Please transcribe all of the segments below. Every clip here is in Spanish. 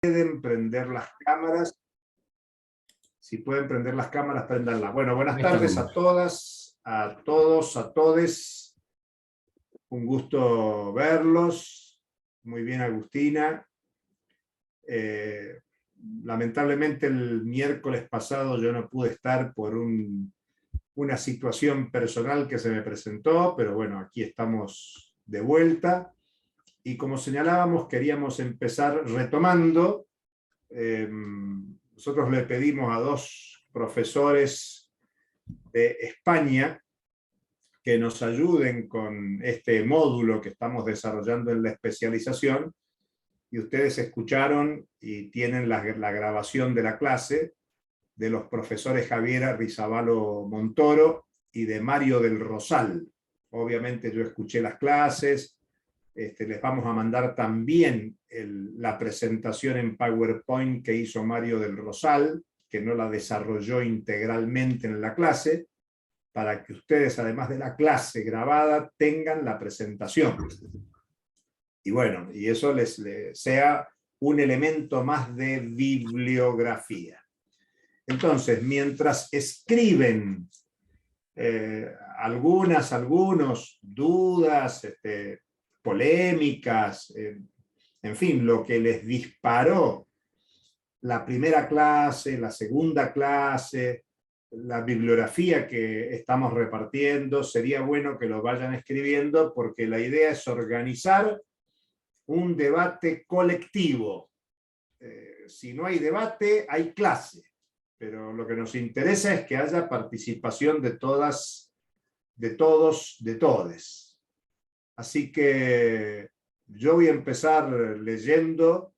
pueden prender las cámaras. Si pueden prender las cámaras, prendanlas. Bueno, buenas tardes a todas, a todos, a todes. Un gusto verlos. Muy bien, Agustina. Lamentablemente el miércoles pasado yo no pude estar por una situación personal que se me presentó, pero bueno, aquí estamos de vuelta. Y como señalábamos, queríamos empezar retomando. Nosotros le pedimos a dos profesores de España que nos ayuden con este módulo que estamos desarrollando en la especialización, y ustedes escucharon y tienen la grabación de la clase de los profesores Javier Arrizabalo Montoro y de Mario del Rosal. Obviamente yo escuché las clases. Les vamos a mandar también la presentación en PowerPoint que hizo Mario del Rosal, que no la desarrolló integralmente en la clase, para que ustedes, además de la clase grabada, tengan la presentación. Y bueno, y eso les sea un elemento más de bibliografía. Entonces, mientras escriben algunos dudas, polémicas, en fin, lo que les disparó la primera clase, la segunda clase, la bibliografía que estamos repartiendo, sería bueno que lo vayan escribiendo, porque la idea es organizar un debate colectivo. Si no hay debate, hay clase, pero lo que nos interesa es que haya participación de todas, de todos, de todes. Así que yo voy a empezar leyendo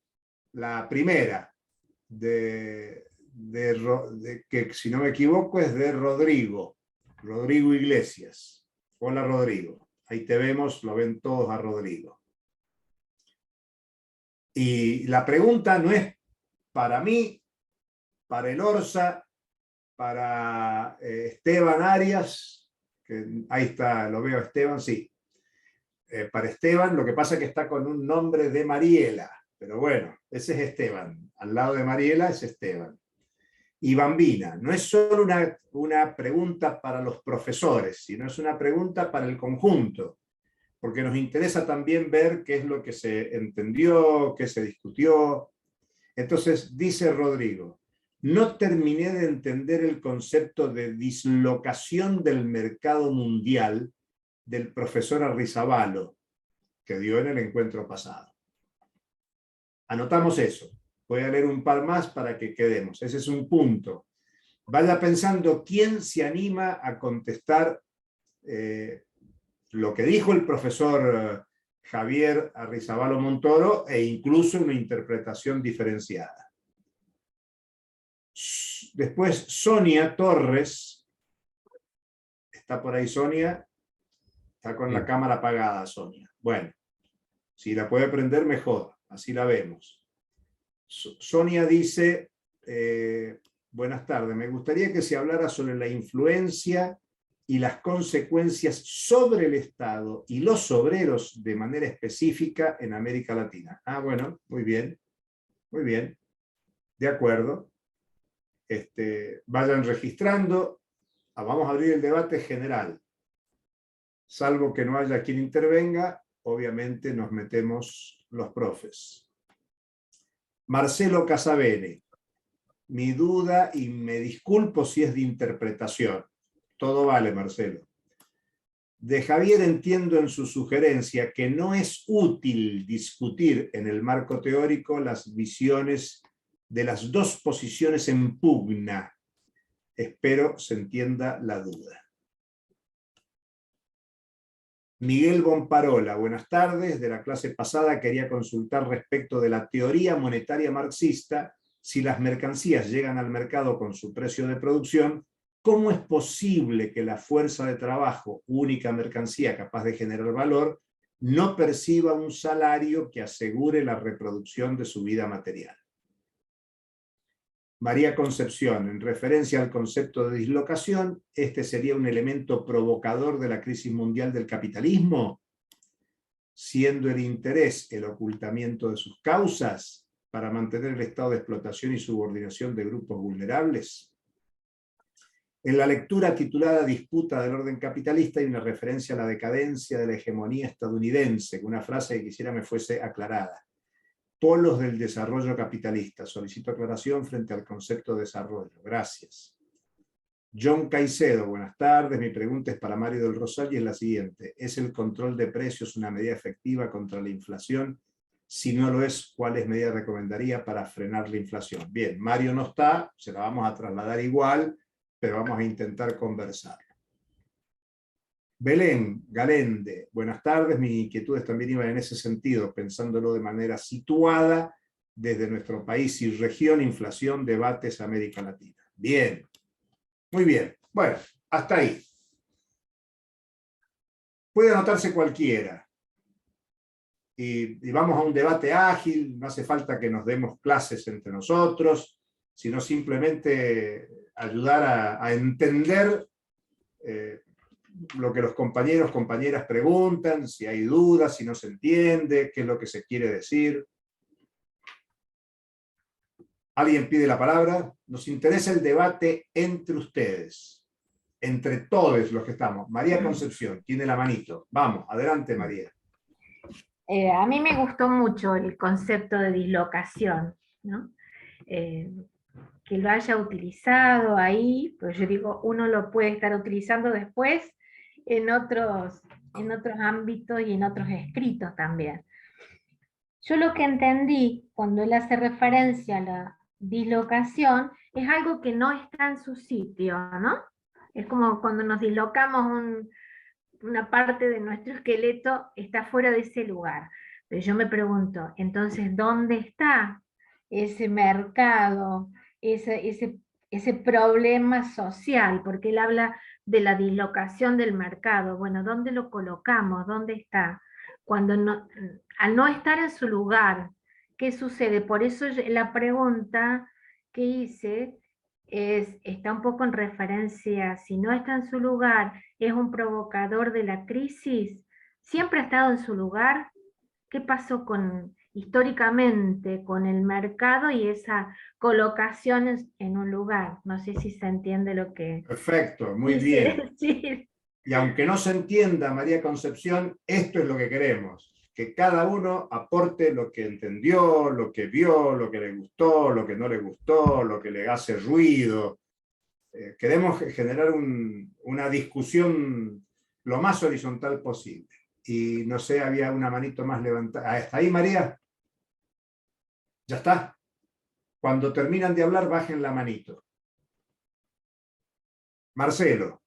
la primera, que si no me equivoco es de Rodrigo Iglesias. Hola Rodrigo, ahí te vemos, lo ven todos a Rodrigo. Y la pregunta no es para mí, para el Orsa, para Esteban Arias, que ahí está, lo veo Esteban, sí. Para Esteban, lo que pasa es que está con un nombre de Mariela, pero bueno, ese es Esteban. Al lado de Mariela es Esteban. Y Bambina, no es solo una pregunta para los profesores, sino es una pregunta para el conjunto, porque nos interesa también ver qué es lo que se entendió, qué se discutió. Entonces, dice Rodrigo, no terminé de entender el concepto de dislocación del mercado mundial del profesor Arrizabalo, que dio en el encuentro pasado. Anotamos eso. Voy a leer un par más para que quedemos. Ese es un punto. Vaya pensando quién se anima a contestar lo que dijo el profesor Javier Arrizabalo Montoro, e incluso una interpretación diferenciada. Después Sonia Torres. ¿Está por ahí Sonia? Está con la cámara apagada, Sonia. Bueno, si la puede prender, mejor. Así la vemos. Sonia dice, buenas tardes, me gustaría que se hablara sobre la influencia y las consecuencias sobre el Estado y los obreros de manera específica en América Latina. Ah, bueno, muy bien. Muy bien. De acuerdo. Vayan registrando. Vamos a abrir el debate general. Salvo que no haya quien intervenga, obviamente nos metemos los profes. Marcelo Casabene. Mi duda, y me disculpo si es de interpretación. Todo vale, Marcelo. De Javier entiendo en su sugerencia que no es útil discutir en el marco teórico las visiones de las dos posiciones en pugna. Espero se entienda la duda. Miguel Bomparola, buenas tardes. De la clase pasada quería consultar respecto de la teoría monetaria marxista. Si las mercancías llegan al mercado con su precio de producción, ¿cómo es posible que la fuerza de trabajo, única mercancía capaz de generar valor, no perciba un salario que asegure la reproducción de su vida material? María Concepción, en referencia al concepto de dislocación, ¿este sería un elemento provocador de la crisis mundial del capitalismo? Siendo el interés el ocultamiento de sus causas. para mantener el estado de explotación y subordinación de grupos vulnerables? En la lectura titulada Disputa del orden capitalista hay una referencia a la decadencia de la hegemonía estadounidense, con una frase que quisiera me fuese aclarada. Polos del desarrollo capitalista. Solicito aclaración frente al concepto de desarrollo. Gracias. John Caicedo, buenas tardes. Mi pregunta es para Mario del Rosario y es la siguiente. ¿Es el control de precios una medida efectiva contra la inflación? Si no lo es, ¿cuáles medidas recomendaría para frenar la inflación? Bien, Mario no está, se la vamos a trasladar igual, pero vamos a intentar conversar. Belén Galende, buenas tardes. Mis inquietudes también iban en ese sentido, pensándolo de manera situada desde nuestro país y región, inflación, debates, América Latina. Bien, muy bien. Bueno, hasta ahí. Puede anotarse cualquiera. Y vamos a un debate ágil, no hace falta que nos demos clases entre nosotros, sino simplemente ayudar a entender lo que los compañeros, compañeras preguntan, si hay dudas, si no se entiende, qué es lo que se quiere decir. ¿Alguien pide la palabra? Nos interesa el debate entre ustedes, entre todos los que estamos. María Concepción, tiene la manito. Vamos, adelante María. A mí me gustó mucho el concepto de dislocación, ¿no? Que lo haya utilizado ahí, pues yo digo, uno lo puede estar utilizando después en otros ámbitos y en otros escritos también. Yo lo que entendí cuando él hace referencia a la dislocación es algo que no está en su sitio, ¿no? Es como cuando nos dislocamos una parte de nuestro esqueleto está fuera de ese lugar. Pero yo me pregunto, entonces, ¿dónde está ese mercado, ese problema social? Porque él habla de la dislocación del mercado. Bueno, ¿dónde lo colocamos? ¿Dónde está? Cuando no, al no estar en su lugar, ¿qué sucede? Por eso la pregunta que hice está un poco en referencia, si no está en su lugar, es un provocador de la crisis, siempre ha estado en su lugar. ¿Qué pasó históricamente con el mercado y esa colocación en un lugar? No sé si se entiende lo que Perfecto, muy quise bien. decir. Y aunque no se entienda, María Concepción, esto es lo que queremos, que cada uno aporte lo que entendió, lo que vio, lo que le gustó, lo que no le gustó, lo que le hace ruido. Queremos generar una discusión lo más horizontal posible. Y no sé, había una manito más levantada. ¿Está ahí, María? ¿Ya está? Cuando terminan de hablar, bajen la manito. Marcelo.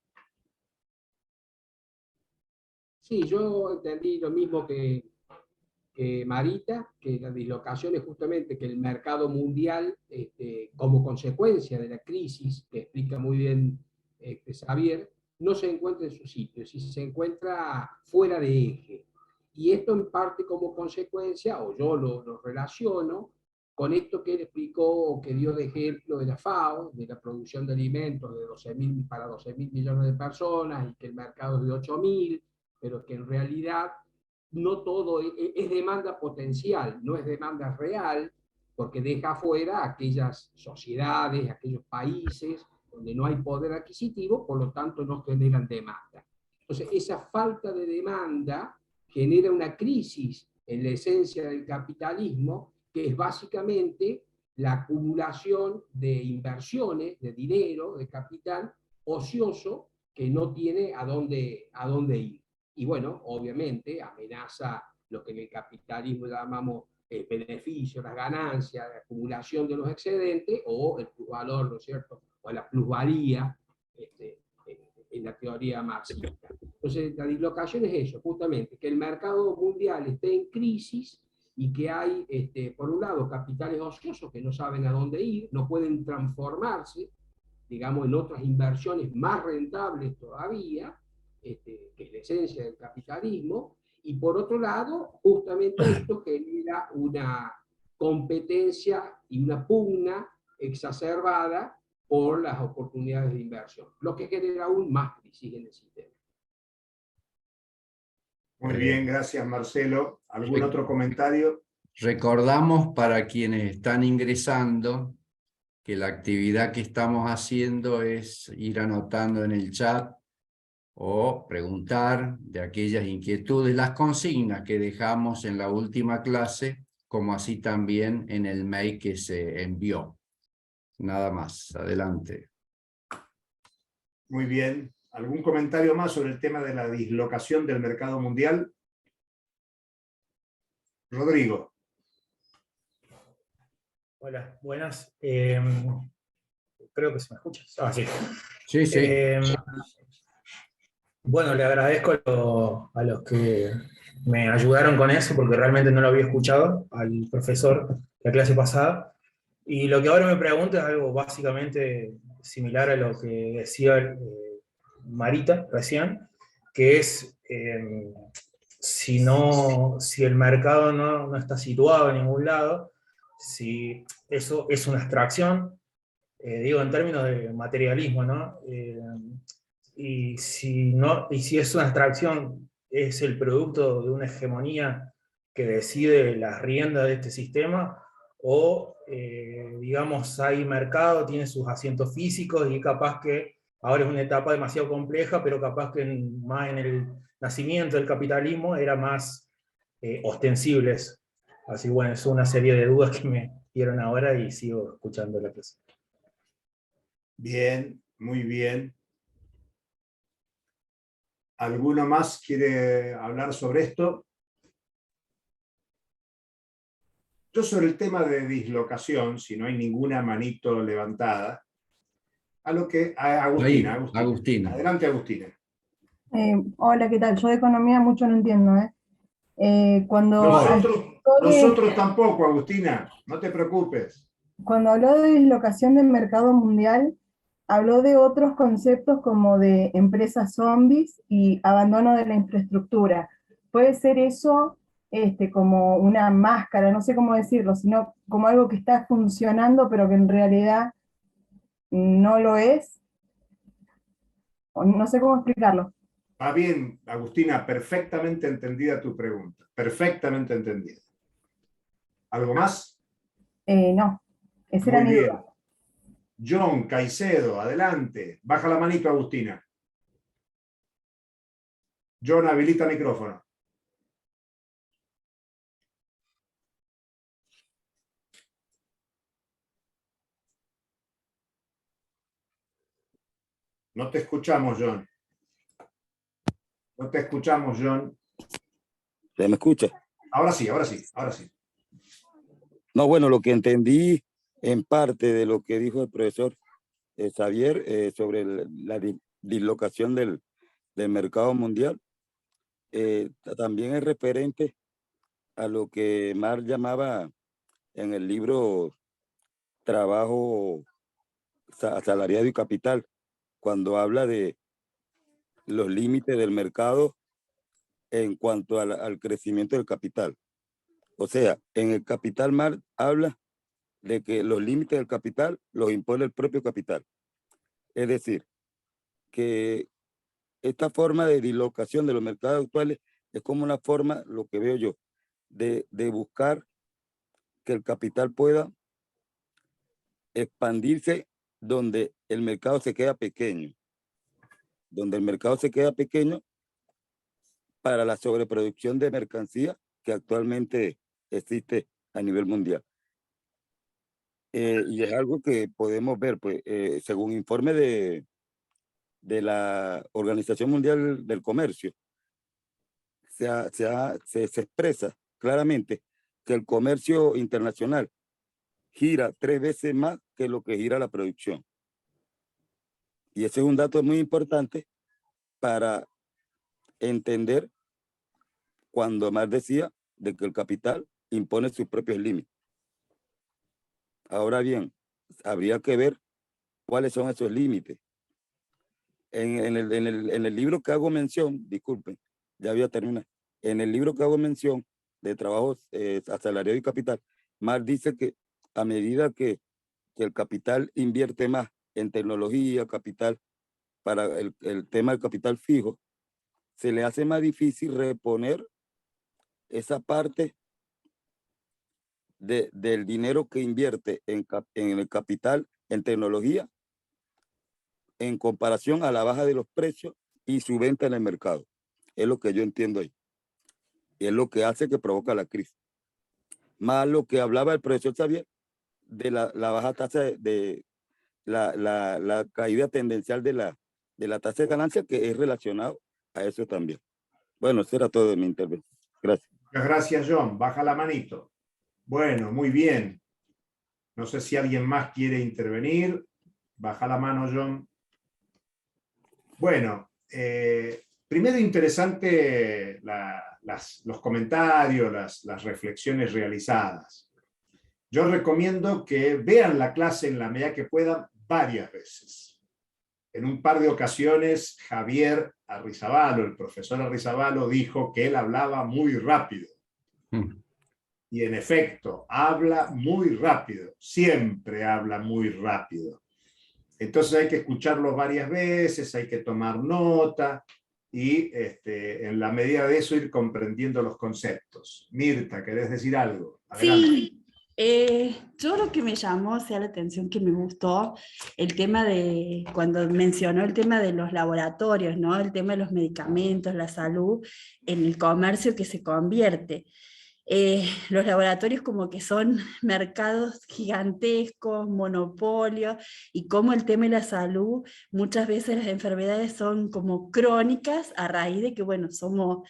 Sí, yo entendí lo mismo que Marita, que la dislocación es justamente que el mercado mundial, como consecuencia de la crisis, que explica muy bien Xavier, no se encuentra en su sitio, si se encuentra fuera de eje. Y esto en parte como consecuencia, o yo lo relaciono, con esto que él explicó, que dio de ejemplo de la FAO, de la producción de alimentos para 12.000 millones de personas, y que el mercado es de 8.000, pero que en realidad no todo es demanda potencial, no es demanda real, porque deja afuera aquellas sociedades, aquellos países donde no hay poder adquisitivo, por lo tanto no generan demanda. Entonces, esa falta de demanda genera una crisis en la esencia del capitalismo, que es básicamente la acumulación de inversiones, de dinero, de capital ocioso, que no tiene a dónde ir. Y bueno, obviamente amenaza lo que en el capitalismo llamamos el beneficio, las ganancias, la acumulación de los excedentes o el plusvalor, ¿no es cierto? O la plusvalía en la teoría marxista. Entonces, la dislocación es eso, justamente, que el mercado mundial esté en crisis y que hay, por un lado, capitales ociosos que no saben a dónde ir, no pueden transformarse, digamos, en otras inversiones más rentables todavía, que es la esencia del capitalismo, y por otro lado, justamente esto genera una competencia y una pugna exacerbada por las oportunidades de inversión, lo que genera aún más crisis en el sistema. Muy bien, gracias Marcelo. ¿Algún Perfecto. otro comentario? Recordamos para quienes están ingresando que la actividad que estamos haciendo es ir anotando en el chat o preguntar de aquellas inquietudes, las consignas que dejamos en la última clase, como así también en el mail que se envió. Nada más, adelante. Muy bien. ¿Algún comentario más sobre el tema de la dislocación del mercado mundial? Rodrigo. Hola, buenas. Creo que se me escucha. Ah, sí. Sí, sí. Bueno, le agradezco a los que me ayudaron con eso, porque realmente no lo había escuchado al profesor la clase pasada. Y lo que ahora me pregunto es algo básicamente similar a lo que decía Marita recién, que es si el mercado no está situado en ningún lado, si eso es una abstracción, digo en términos de materialismo, ¿no? Y si es una abstracción, es el producto de una hegemonía que decide las riendas de este sistema, o digamos hay mercado, tiene sus asientos físicos y capaz que ahora es una etapa demasiado compleja, pero capaz que más en el nacimiento del capitalismo era más ostensibles. Así bueno, es una serie de dudas que me dieron ahora y sigo escuchando la clase. Bien, muy bien. ¿Alguno más quiere hablar sobre esto? Yo sobre el tema de dislocación, si no hay ninguna manito levantada, Agustina, Ahí, Agustina. Adelante, Agustina. Hola, ¿qué tal? Yo de economía mucho no entiendo, ¿eh? Nosotros tampoco, Agustina, no te preocupes. Cuando habló de dislocación del mercado mundial, habló de otros conceptos como de empresas zombies y abandono de la infraestructura. ¿Puede ser eso como una máscara, no sé cómo decirlo, sino como algo que está funcionando pero que en realidad no lo es? O no sé cómo explicarlo. Va bien, Agustina, perfectamente entendida tu pregunta. Perfectamente entendida. ¿Algo más? No, esa era Muy mi bien. duda. John Caicedo, adelante. Baja la manito, Agustina. John, habilita micrófono. No te escuchamos, John. No te escuchamos, John. ¿Se me escucha? Ahora sí, ahora sí, ahora sí. No, bueno, lo que entendí en parte de lo que dijo el profesor Xavier sobre la dislocación del mercado mundial, también es referente a lo que Marx llamaba en el libro Trabajo Asalariado y Capital, cuando habla de los límites del mercado en cuanto al crecimiento del capital. O sea, en el capital Marx habla de que los límites del capital los impone el propio capital. Es decir, que esta forma de dislocación de los mercados actuales es como una forma, lo que veo yo, de buscar que el capital pueda expandirse donde el mercado se queda pequeño. Donde el mercado se queda pequeño para la sobreproducción de mercancía que actualmente existe a nivel mundial. Y es algo que podemos ver, pues, según informe de la Organización Mundial del Comercio, se expresa claramente que el comercio internacional gira 3 veces más que lo que gira la producción. Y ese es un dato muy importante para entender cuando Marx decía de que el capital impone sus propios límites. Ahora bien, habría que ver cuáles son esos límites. En el libro que hago mención, disculpen, ya había terminado. En el libro que hago mención de trabajos asalariado y capital, Marx dice que a medida que el capital invierte más en tecnología, capital, para el tema del capital fijo, se le hace más difícil reponer esa parte del dinero que invierte en el capital, en tecnología, en comparación a la baja de los precios y su venta en el mercado. Es lo que yo entiendo ahí. Y es lo que hace que provoca la crisis. Más lo que hablaba el profesor Xavier de la baja tasa de la caída tendencial de la tasa de ganancia, que es relacionado a eso también. Bueno, eso era todo de mi intervención. Gracias. Muchas gracias, John. Baja la manito. Bueno, muy bien. No sé si alguien más quiere intervenir. Baja la mano, John. Bueno, primero interesante los comentarios, las reflexiones realizadas. Yo recomiendo que vean la clase en la medida que puedan varias veces. En un par de ocasiones, Javier Arrizabalo, el profesor Arrizabalo, dijo que él hablaba muy rápido. Y en efecto, habla muy rápido, siempre habla muy rápido. Entonces hay que escucharlo varias veces, hay que tomar nota y en la medida de eso ir comprendiendo los conceptos. Mirta, ¿querés decir algo? Adelante. Sí, yo lo que me llamó la atención, que me gustó, el tema de, cuando mencionó el tema de los laboratorios, ¿no? El tema de los medicamentos, la salud, en el comercio que se convierte. Los laboratorios como que son mercados gigantescos, monopolios, y como el tema de la salud, muchas veces las enfermedades son como crónicas a raíz de que, bueno, somos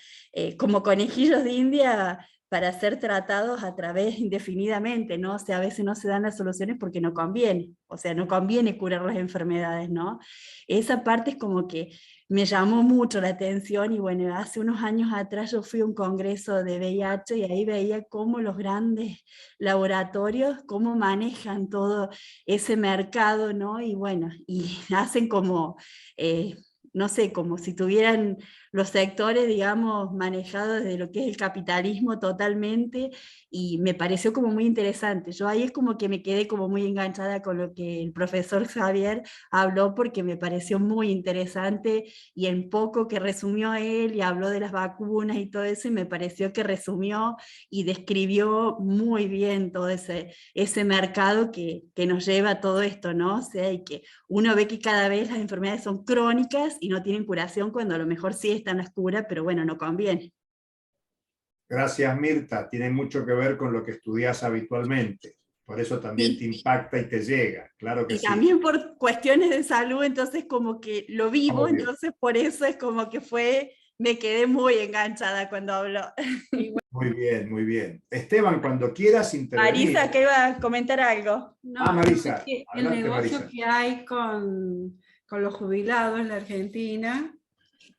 como conejillos de India para ser tratados a través indefinidamente, ¿no? O sea, a veces no se dan las soluciones porque no conviene, o sea, no conviene curar las enfermedades, ¿no? Esa parte es como que me llamó mucho la atención, y bueno, hace unos años atrás yo fui a un congreso de VIH y ahí veía cómo los grandes laboratorios, cómo manejan todo ese mercado, ¿no? Y bueno, y hacen como, no sé, como si tuvieran los sectores, digamos, manejados desde lo que es el capitalismo totalmente, y me pareció como muy interesante. Yo ahí es como que me quedé como muy enganchada con lo que el profesor Xavier habló, porque me pareció muy interesante, y en poco que resumió él y habló de las vacunas y todo eso, y me pareció que resumió y describió muy bien todo ese mercado que nos lleva a todo esto, ¿no? O sea, y que uno ve que cada vez las enfermedades son crónicas y no tienen curación, cuando a lo mejor sí están las curas, pero bueno, no conviene. Gracias, Mirta. Tiene mucho que ver con lo que estudias habitualmente. Por eso también te impacta y te llega. Claro que Y sí. también por cuestiones de salud, entonces como que lo vivo, Obvio. entonces por eso es como que me quedé muy enganchada cuando habló. Muy bien, muy bien. Esteban, cuando quieras intervenir. Marisa, que iba a comentar algo. No, Marisa, es que el adelante, negocio Marisa. que hay con los jubilados en la Argentina,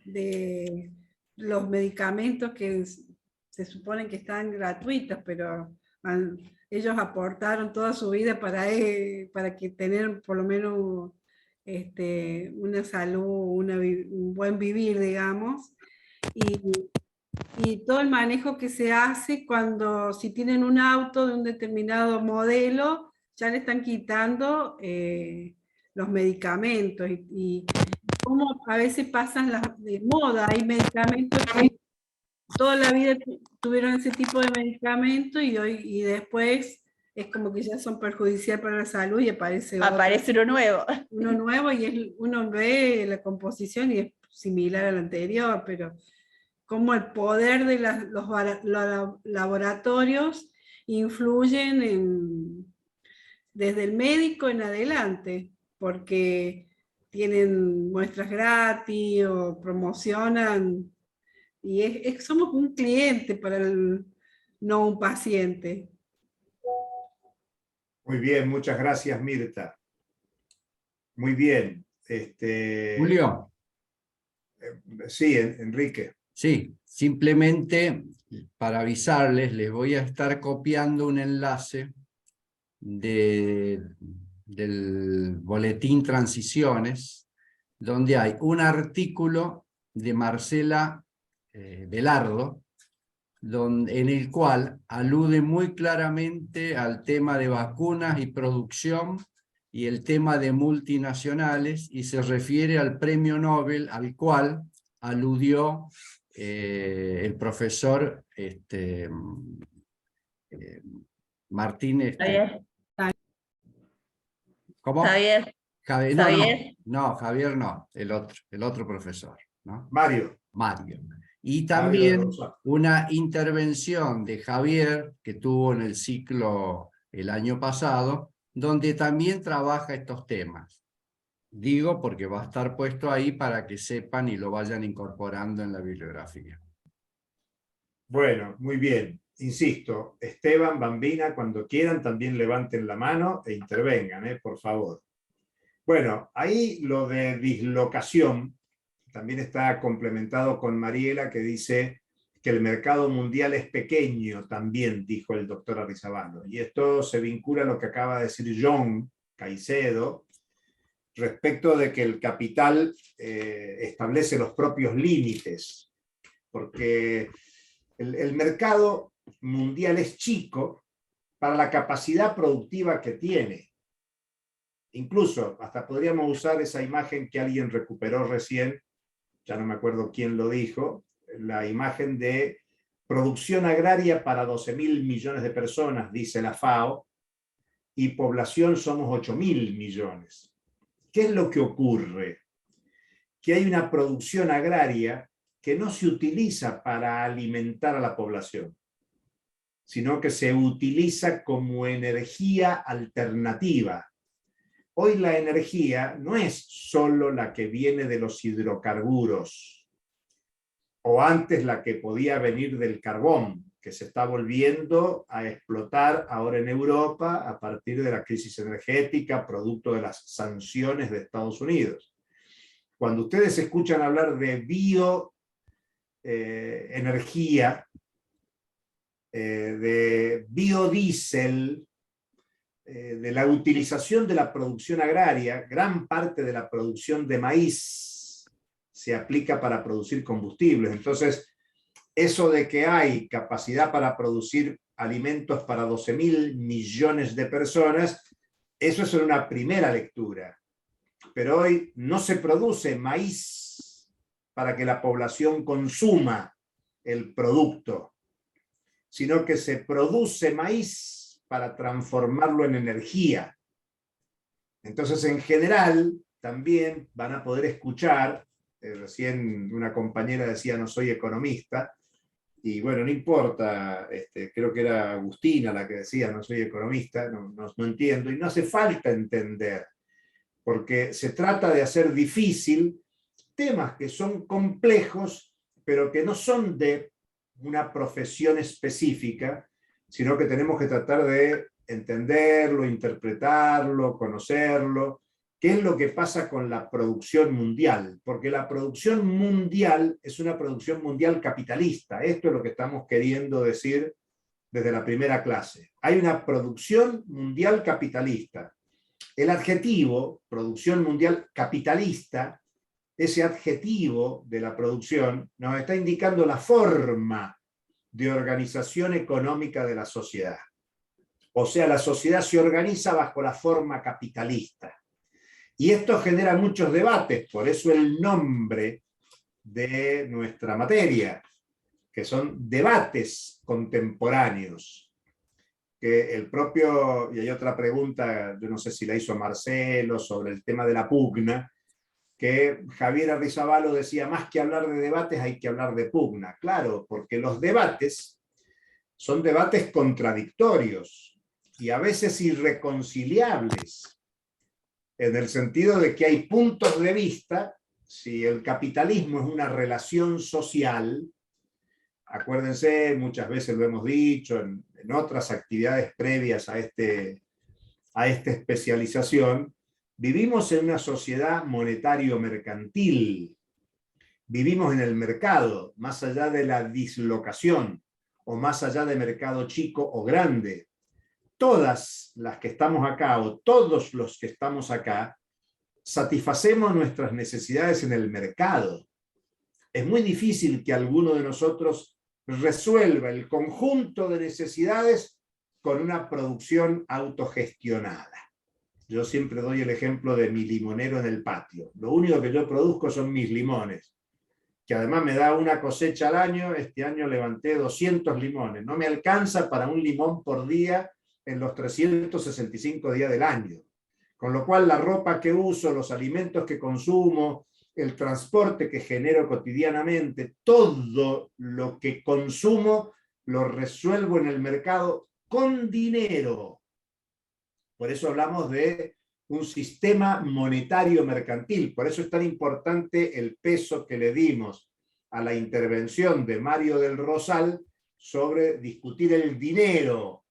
de los medicamentos que se suponen que están gratuitos, pero ellos aportaron toda su vida para que tener por lo menos una salud, un buen vivir, digamos. Y todo el manejo que se hace cuando, si tienen un auto de un determinado modelo, ya le están quitando los medicamentos, y cómo a veces pasan de moda. Hay medicamentos que toda la vida tuvieron ese tipo de medicamentos, y después es como que ya son perjudiciales para la salud, y aparece uno nuevo. Uno nuevo, y uno ve la composición y es similar al anterior, pero cómo el poder de los laboratorios influyen desde el médico en adelante, porque tienen muestras gratis o promocionan, y somos un cliente para no un paciente. Muy bien, muchas gracias, Mirta. Muy bien. Julio. Sí, Enrique. Sí, simplemente para avisarles, les voy a estar copiando un enlace del boletín Transiciones, donde hay un artículo de Marcela Velardo, en el cual alude muy claramente al tema de vacunas y producción y el tema de multinacionales, y se refiere al premio Nobel al cual aludió el profesor Martínez. Javier, ¿Cómo? Javier, Javier, Javier. no, Javier no, el otro profesor, ¿no? Mario. Mario. Y Mario de también Rosario. una intervención de Javier que tuvo en el ciclo el año pasado, donde también trabaja estos temas. Digo porque va a estar puesto ahí para que sepan y lo vayan incorporando en la bibliografía. Bueno, muy bien. Insisto, Esteban, Bambina, cuando quieran también levanten la mano e intervengan, por favor. Bueno, ahí lo de dislocación también está complementado con Mariela, que dice que el mercado mundial es pequeño también, dijo el doctor Arrizabalaga. Y esto se vincula a lo que acaba de decir John Caicedo, respecto de que el capital establece los propios límites, porque el mercado mundial es chico para la capacidad productiva que tiene. Incluso, hasta podríamos usar esa imagen que alguien recuperó recién, ya no me acuerdo quién lo dijo, la imagen de producción agraria para 12.000 millones de personas, dice la FAO, y población somos 8.000 millones. ¿Qué es lo que ocurre? Que hay una producción agraria que no se utiliza para alimentar a la población, sino que se utiliza como energía alternativa. Hoy la energía no es solo la que viene de los hidrocarburos, o antes la que podía venir del carbón, que se está volviendo a explotar ahora en Europa a partir de la crisis energética, producto de las sanciones de Estados Unidos. Cuando ustedes escuchan hablar de bioenergía, de biodiesel, de la utilización de la producción agraria, gran parte de la producción de maíz se aplica para producir combustibles. Entonces, eso de que hay capacidad para producir alimentos para 12.000 millones de personas, eso es una primera lectura. Pero hoy no se produce maíz para que la población consuma el producto, sino que se produce maíz para transformarlo en energía. Entonces, en general, también van a poder escuchar, recién una compañera decía, no soy economista, y bueno, no importa, creo que era Agustina la que decía, no soy economista, no entiendo, y no hace falta entender, porque se trata de hacer difícil temas que son complejos, pero que no son de una profesión específica, sino que tenemos que tratar de entenderlo, interpretarlo, conocerlo. ¿Qué es lo que pasa con la producción mundial? Porque la producción mundial es una producción mundial capitalista. Esto es lo que estamos queriendo decir desde la primera clase. Hay una producción mundial capitalista. El adjetivo, producción mundial capitalista, ese adjetivo de la producción nos está indicando la forma de organización económica de la sociedad. O sea, la sociedad se organiza bajo la forma capitalista. Y esto genera muchos debates, por eso el nombre de nuestra materia, que son debates contemporáneos. Que el propio, y hay otra pregunta, yo no sé si la hizo Marcelo, sobre el tema de la pugna, que Javier Arrizabalaga decía, más que hablar de debates hay que hablar de pugna. Claro, porque los debates son debates contradictorios y a veces irreconciliables, en el sentido de que hay puntos de vista. Si el capitalismo es una relación social, acuérdense, muchas veces lo hemos dicho en otras actividades previas a esta especialización, vivimos en una sociedad monetario-mercantil, vivimos en el mercado, más allá de la dislocación, o más allá de mercado chico o grande. Todas las que estamos acá, o todos los que estamos acá, satisfacemos nuestras necesidades en el mercado. Es muy difícil que alguno de nosotros resuelva el conjunto de necesidades con una producción autogestionada. Yo siempre doy el ejemplo de mi limonero en el patio. Lo único que yo produzco son mis limones, que además me da una cosecha al año. Este año levanté 200 limones. No me alcanza para un limón por día en los 365 días del año. Con lo cual la ropa que uso, los alimentos que consumo, el transporte que genero cotidianamente, todo lo que consumo lo resuelvo en el mercado con dinero. Por eso hablamos de un sistema monetario mercantil. Por eso es tan importante el peso que le dimos a la intervención de Mario del Rosal sobre discutir el dinero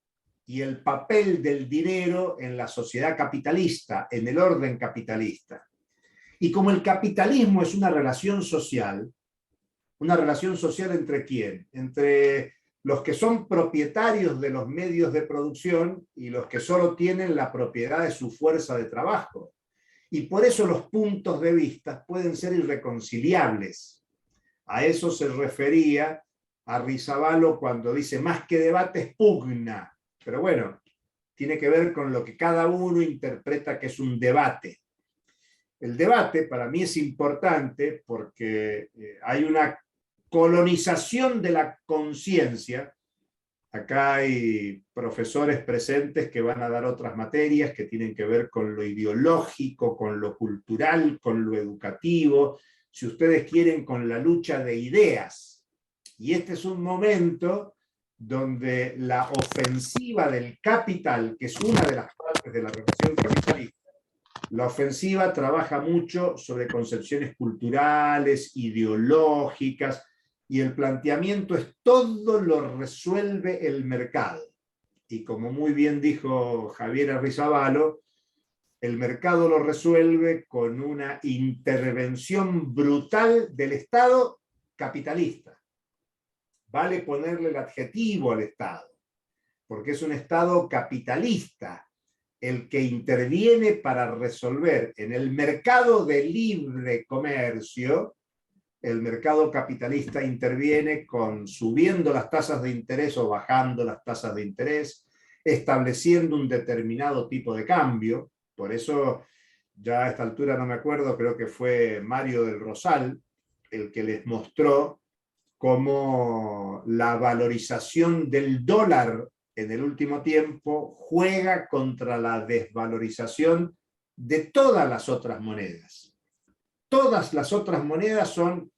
y el papel del dinero en la sociedad capitalista, en el orden capitalista. Y como el capitalismo es una relación social ¿entre quién? Entre los que son propietarios de los medios de producción y los que solo tienen la propiedad de su fuerza de trabajo. Y por eso los puntos de vista pueden ser irreconciliables. A eso se refería Arrizabalo cuando dice más que debate es pugna. Pero bueno, tiene que ver con lo que cada uno interpreta que es un debate. El debate para mí es importante porque hay una colonización de la conciencia. Acá hay profesores presentes que van a dar otras materias que tienen que ver con lo ideológico, con lo cultural, con lo educativo, si ustedes quieren, con la lucha de ideas. Y este es un momento donde la ofensiva del capital, que es una de las partes de la revolución capitalista, la ofensiva trabaja mucho sobre concepciones culturales, ideológicas, y el planteamiento es todo lo resuelve el mercado. Y como muy bien dijo Javier Arrizabalo, el mercado lo resuelve con una intervención brutal del Estado capitalista. Vale ponerle el adjetivo al Estado, porque es un Estado capitalista el que interviene para resolver en el mercado de libre comercio. El mercado capitalista interviene con subiendo las tasas de interés o bajando las tasas de interés, estableciendo un determinado tipo de cambio. Por eso, ya a esta altura no me acuerdo, creo que fue Mario del Rosal el que les mostró cómo la valorización del dólar en el último tiempo juega contra la desvalorización de todas las otras monedas. Todas las otras monedas son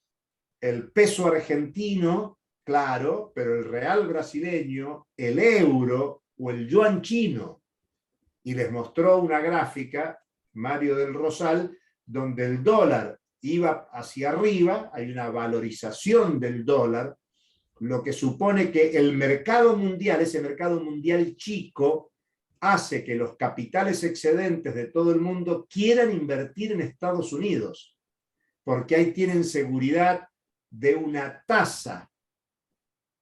el peso argentino, claro, pero el real brasileño, el euro o el yuan chino. Y les mostró una gráfica, Mario del Rosal, donde el dólar iba hacia arriba, hay una valorización del dólar, lo que supone que el mercado mundial, ese mercado mundial chico, hace que los capitales excedentes de todo el mundo quieran invertir en Estados Unidos, porque ahí tienen seguridad de una tasa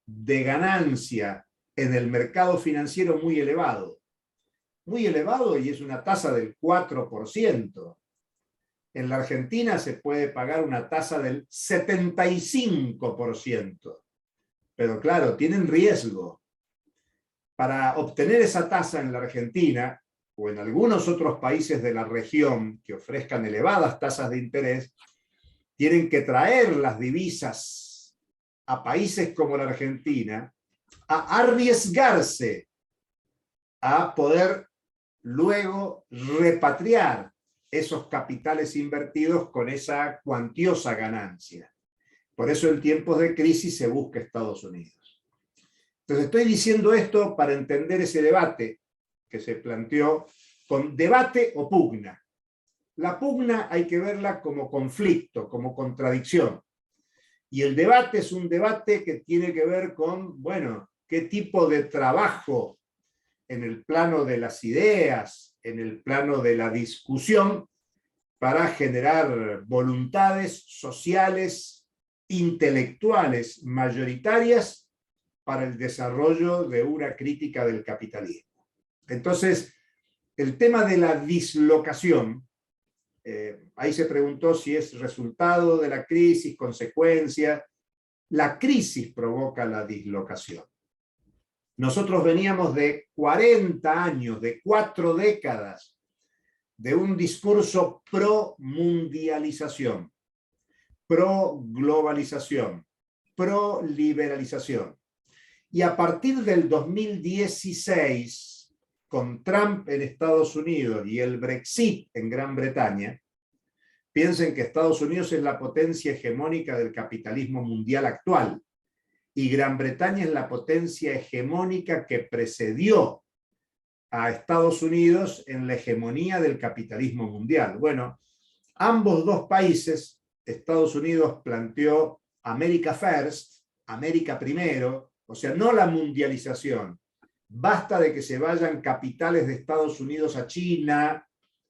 de ganancia en el mercado financiero muy elevado, y es una tasa del 4%. En la Argentina se puede pagar una tasa del 75%. Pero claro, tienen riesgo. Para obtener esa tasa en la Argentina o en algunos otros países de la región que ofrezcan elevadas tasas de interés, tienen que traer las divisas a países como la Argentina a arriesgarse a poder luego repatriar esos capitales invertidos con esa cuantiosa ganancia. Por eso en tiempos de crisis se busca Estados Unidos. Entonces estoy diciendo esto para entender ese debate que se planteó con debate o pugna. La pugna hay que verla como conflicto, como contradicción. Y el debate es un debate que tiene que ver con, bueno, qué tipo de trabajo en el plano de las ideas, en el plano de la discusión, para generar voluntades sociales, intelectuales, mayoritarias para el desarrollo de una crítica del capitalismo. Entonces, el tema de la dislocación, ahí se preguntó si es resultado de la crisis, consecuencia. La crisis provoca la dislocación. Nosotros veníamos de 40 años, de 4 décadas, de un discurso pro-mundialización, pro-globalización, pro-liberalización. Y a partir del 2016, con Trump en Estados Unidos y el Brexit en Gran Bretaña, piensen que Estados Unidos es la potencia hegemónica del capitalismo mundial actual y Gran Bretaña es la potencia hegemónica que precedió a Estados Unidos en la hegemonía del capitalismo mundial. Bueno, ambos dos países, Estados Unidos planteó America First, América primero, o sea, no la mundialización. Basta de que se vayan capitales de Estados Unidos a China,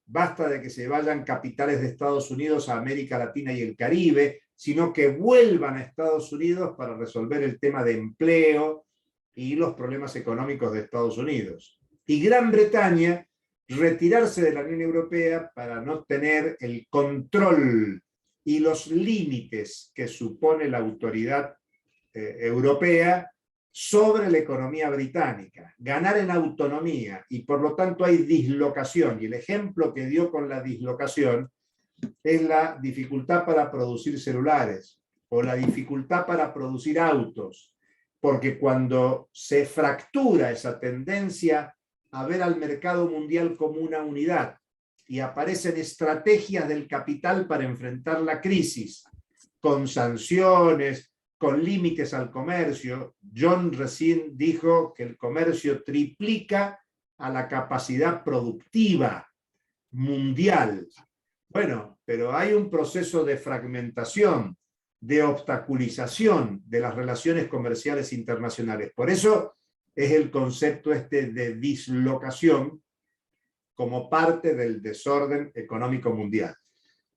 basta de que se vayan capitales de Estados Unidos a América Latina y el Caribe, sino que vuelvan a Estados Unidos para resolver el tema de empleo y los problemas económicos de Estados Unidos. Y Gran Bretaña retirarse de la Unión Europea para no tener el control y los límites que supone la autoridad europea sobre la economía británica, ganar en autonomía, y por lo tanto hay dislocación, y el ejemplo que dio con la dislocación es la dificultad para producir celulares o la dificultad para producir autos, porque cuando se fractura esa tendencia a ver al mercado mundial como una unidad y aparecen estrategias del capital para enfrentar la crisis con sanciones, con límites al comercio. John recién dijo que el comercio triplica a la capacidad productiva mundial. Bueno, pero hay un proceso de fragmentación, de obstaculización de las relaciones comerciales internacionales. Por eso es el concepto este de dislocación como parte del desorden económico mundial.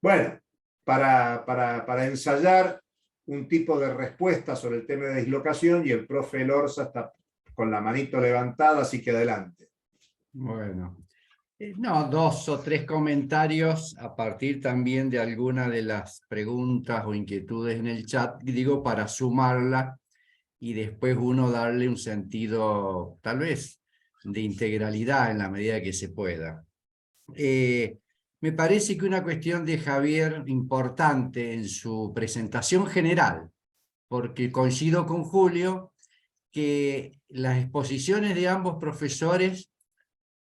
Bueno, para ensayar un tipo de respuesta sobre el tema de dislocación, y el profe Elorza está con la manito levantada, así que adelante. Bueno, no, 2 o 3 comentarios a partir también de alguna de las preguntas o inquietudes en el chat, digo, para sumarla y después uno darle un sentido, tal vez, de integralidad en la medida que se pueda. Me parece que una cuestión de Javier importante en su presentación general, porque coincido con Julio, que las exposiciones de ambos profesores,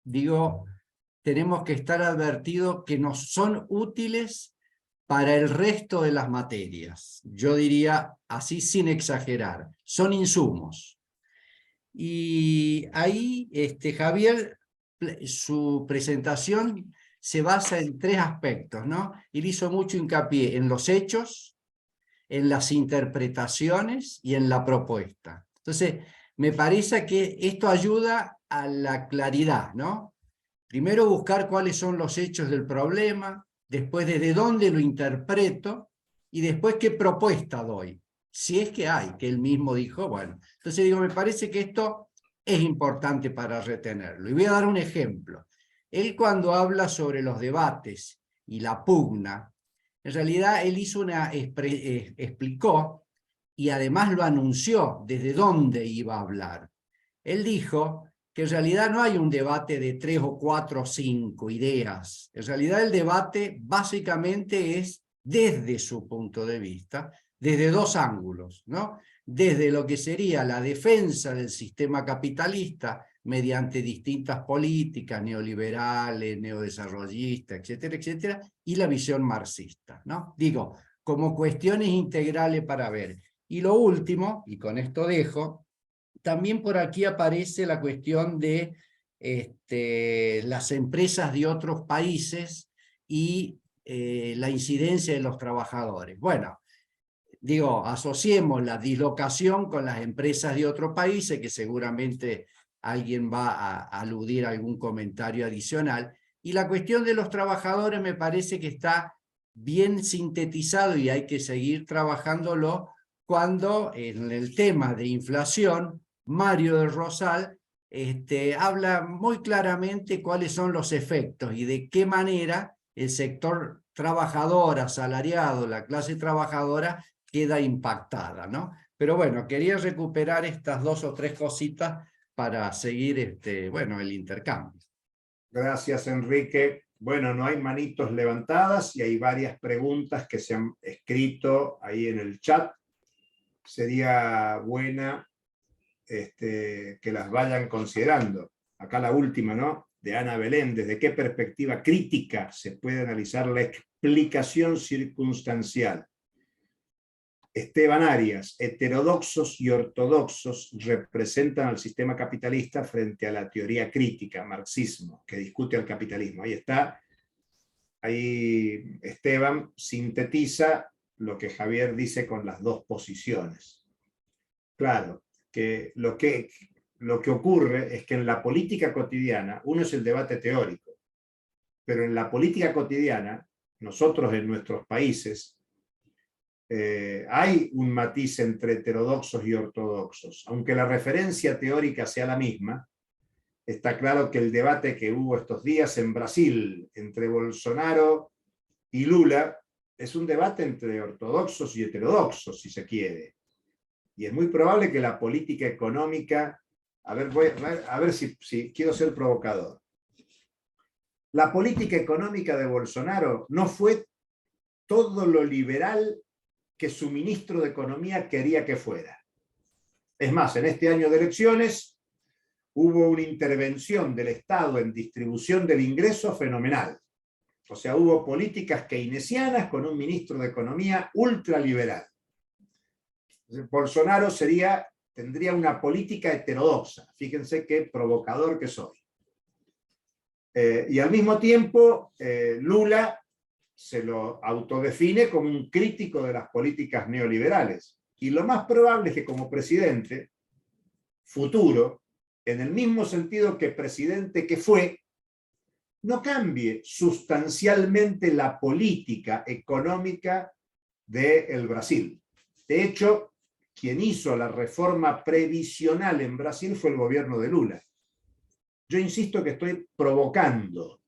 digo, tenemos que estar advertidos que nos son útiles para el resto de las materias. Yo diría así sin exagerar, son insumos. Y ahí Javier, su presentación se basa en 3 aspectos, ¿no? Él hizo mucho hincapié en los hechos, en las interpretaciones y en la propuesta. Entonces, me parece que esto ayuda a la claridad, ¿no? Primero buscar cuáles son los hechos del problema, después desde dónde lo interpreto y después qué propuesta doy. Si es que hay, que él mismo dijo, bueno. Entonces digo, me parece que esto es importante para retenerlo. Y voy a dar un ejemplo. Él cuando habla sobre los debates y la pugna, en realidad él hizo explicó y además lo anunció desde dónde iba a hablar. Él dijo que en realidad no hay un debate de 3 o 4 o 5 ideas. En realidad el debate básicamente es desde su punto de vista, desde 2 ángulos, ¿no? Desde lo que sería la defensa del sistema capitalista mediante distintas políticas neoliberales, neodesarrollistas, etcétera, etcétera, y la visión marxista, ¿no? Digo, como cuestiones integrales para ver. Y lo último, y con esto dejo, también por aquí aparece la cuestión de las empresas de otros países y la incidencia de los trabajadores. Bueno, digo, asociemos la dislocación con las empresas de otros países, que seguramente alguien va a aludir a algún comentario adicional, y la cuestión de los trabajadores me parece que está bien sintetizado y hay que seguir trabajándolo cuando en el tema de inflación, Mario del Rosal habla muy claramente cuáles son los efectos y de qué manera el sector trabajador, asalariado, la clase trabajadora, queda impactada, ¿no? Pero bueno, quería recuperar estas 2 o 3 cositas para seguir bueno, el intercambio. Gracias, Enrique. Bueno, no hay manitos levantadas y hay varias preguntas que se han escrito ahí en el chat. Sería buena que las vayan considerando. acá la última, ¿no? De Ana Belén, ¿desde qué perspectiva crítica se puede analizar la explicación circunstancial? Esteban Arias, heterodoxos y ortodoxos representan al sistema capitalista frente a la teoría crítica, marxismo, que discute al capitalismo. Ahí está, ahí Esteban sintetiza lo que Javier dice con las dos posiciones. Claro, que lo que ocurre es que en la política cotidiana, uno es el debate teórico, pero en la política cotidiana, nosotros en nuestros países, hay un matiz entre heterodoxos y ortodoxos. Aunque la referencia teórica sea la misma, está claro que el debate que hubo estos días en Brasil entre Bolsonaro y Lula es un debate entre ortodoxos y heterodoxos, si se quiere. Y es muy probable que la política económica, a ver si quiero ser provocador. La política económica de Bolsonaro no fue todo lo liberal que su ministro de Economía quería que fuera. Es más, en este año de elecciones hubo una intervención del Estado en distribución del ingreso fenomenal. O sea, hubo políticas keynesianas con un ministro de Economía ultraliberal. Bolsonaro tendría una política heterodoxa. Fíjense qué provocador que soy. Y al mismo tiempo, Lula se lo autodefine como un crítico de las políticas neoliberales. Y lo más probable es que como presidente futuro, en el mismo sentido que presidente que fue, no cambie sustancialmente la política económica del Brasil. De hecho, quien hizo la reforma previsional en Brasil fue el gobierno de Lula. Yo insisto que estoy provocándolos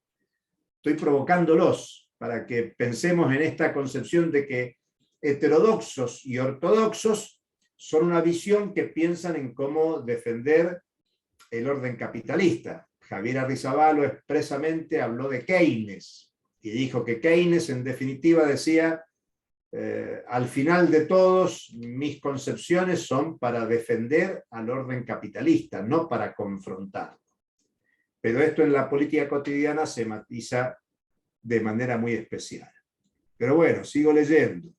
para que pensemos en esta concepción de que heterodoxos y ortodoxos son una visión que piensan en cómo defender el orden capitalista. Javier Arrizabalo expresamente habló de Keynes y dijo que Keynes en definitiva decía al final de todos mis concepciones son para defender al orden capitalista, no para confrontarlo. Pero esto en la política cotidiana se matiza de manera muy especial. Pero bueno, sigo leyendo.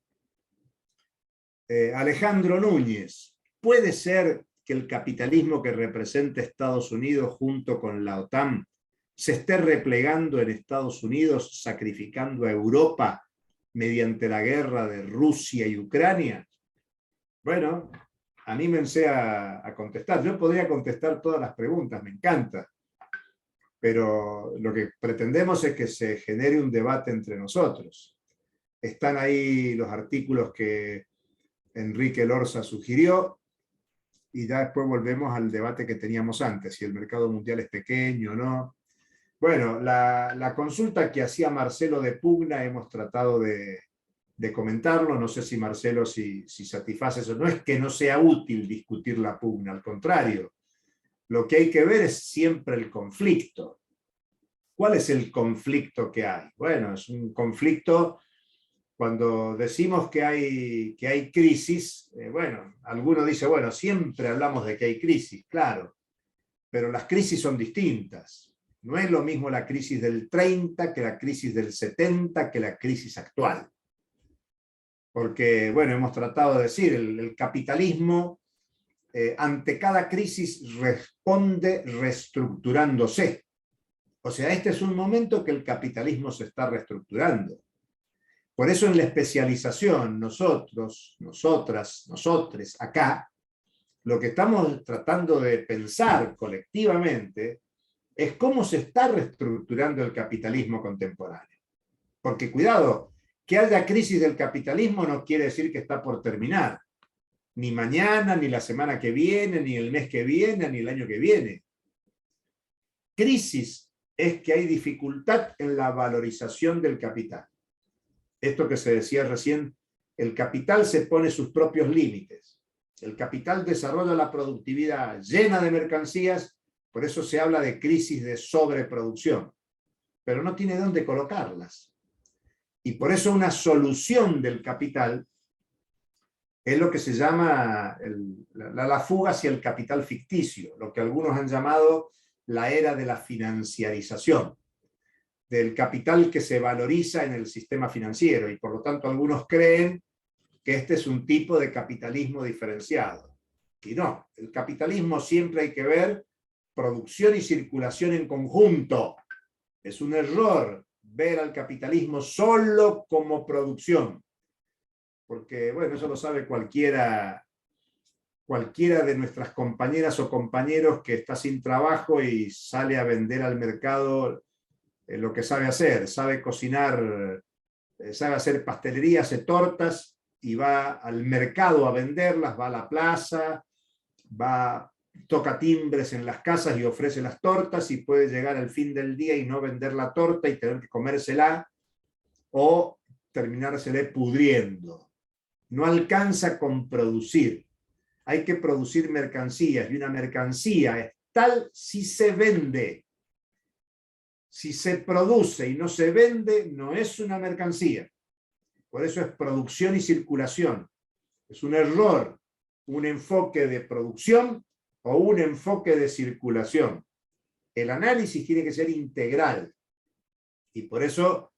Alejandro Núñez, ¿puede ser que el capitalismo que representa Estados Unidos junto con la OTAN se esté replegando en Estados Unidos, sacrificando a Europa mediante la guerra de Rusia y Ucrania? Bueno, anímense a contestar. Yo podría contestar todas las preguntas, me encanta. Pero lo que pretendemos es que se genere un debate entre nosotros. Están ahí los artículos que Enrique Lorza sugirió, y ya después volvemos al debate que teníamos antes, si el mercado mundial es pequeño o no. Bueno, la consulta que hacía Marcelo de Pugna, hemos tratado de comentarlo, no sé si Marcelo si satisface eso. No es que no sea útil discutir la pugna, al contrario. Lo que hay que ver es siempre el conflicto. ¿Cuál es el conflicto que hay? Bueno, es un conflicto cuando decimos que hay crisis. Bueno, alguno dice, bueno, siempre hablamos de que hay crisis, claro, pero las crisis son distintas. No es lo mismo la crisis del 30 que la crisis del 70 que la crisis actual. Porque, bueno, hemos tratado de decir, el capitalismo ante cada crisis responde reestructurándose. O sea, este es un momento que el capitalismo se está reestructurando. Por eso en la especialización, nosotros, nosotras, nosotres, acá, lo que estamos tratando de pensar colectivamente es cómo se está reestructurando el capitalismo contemporáneo. Porque cuidado, que haya crisis del capitalismo no quiere decir que está por terminar. Ni mañana, ni la semana que viene, ni el mes que viene, ni el año que viene. Crisis es que hay dificultad en la valorización del capital. Esto que se decía recién, el capital se pone sus propios límites. El capital desarrolla la productividad llena de mercancías, por eso se habla de crisis de sobreproducción, pero no tiene dónde colocarlas. Y por eso una solución del capital es lo que se llama la fuga hacia el capital ficticio, lo que algunos han llamado la era de la financiarización, del capital que se valoriza en el sistema financiero, y por lo tanto algunos creen que este es un tipo de capitalismo diferenciado. Y no, el capitalismo siempre hay que ver producción y circulación en conjunto. Es un error ver al capitalismo solo como producción, porque, bueno, eso lo sabe cualquiera de nuestras compañeras o compañeros que está sin trabajo y sale a vender al mercado lo que sabe hacer. Sabe cocinar, sabe hacer pastelería, hace tortas y va al mercado a venderlas, va a la plaza, toca timbres en las casas y ofrece las tortas, y puede llegar al fin del día y no vender la torta y tener que comérsela o terminársela pudriendo. No alcanza con producir. Hay que producir mercancías, y una mercancía es tal si se vende. Si se produce y no se vende, no es una mercancía. Por eso es producción y circulación. Es un error un enfoque de producción o un enfoque de circulación. El análisis tiene que ser integral, y por eso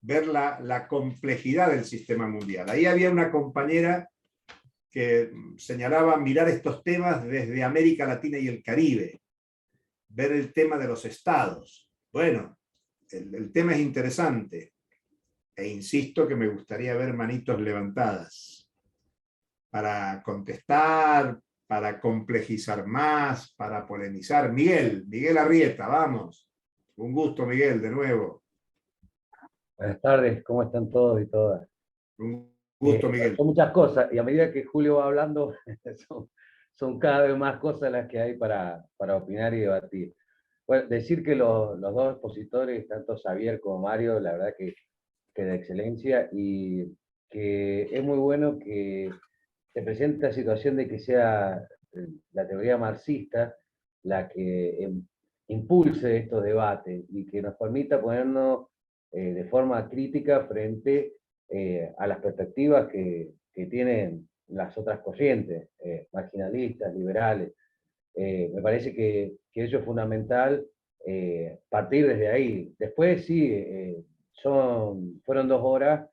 ver la complejidad del sistema mundial. Ahí había una compañera que señalaba mirar estos temas desde América Latina y el Caribe, ver el tema de los estados. Bueno, el tema es interesante, e insisto que me gustaría ver manitos levantadas para contestar, para complejizar más, para polemizar. Miguel Arrieta, vamos. Un gusto, Miguel, de nuevo. Buenas tardes, ¿cómo están todos y todas? Un gusto, Miguel. Son muchas cosas, y a medida que Julio va hablando, son cada vez más cosas las que hay para opinar y debatir. Bueno, decir que los dos expositores, tanto Xavier como Mario, la verdad que de excelencia, y que es muy bueno que se presente la situación de que sea la teoría marxista la que impulse estos debates y que nos permita ponernos de forma crítica frente a las perspectivas que tienen las otras corrientes, marginalistas, liberales. Me parece que eso es fundamental, partir desde ahí. Después sí, fueron 2 horas.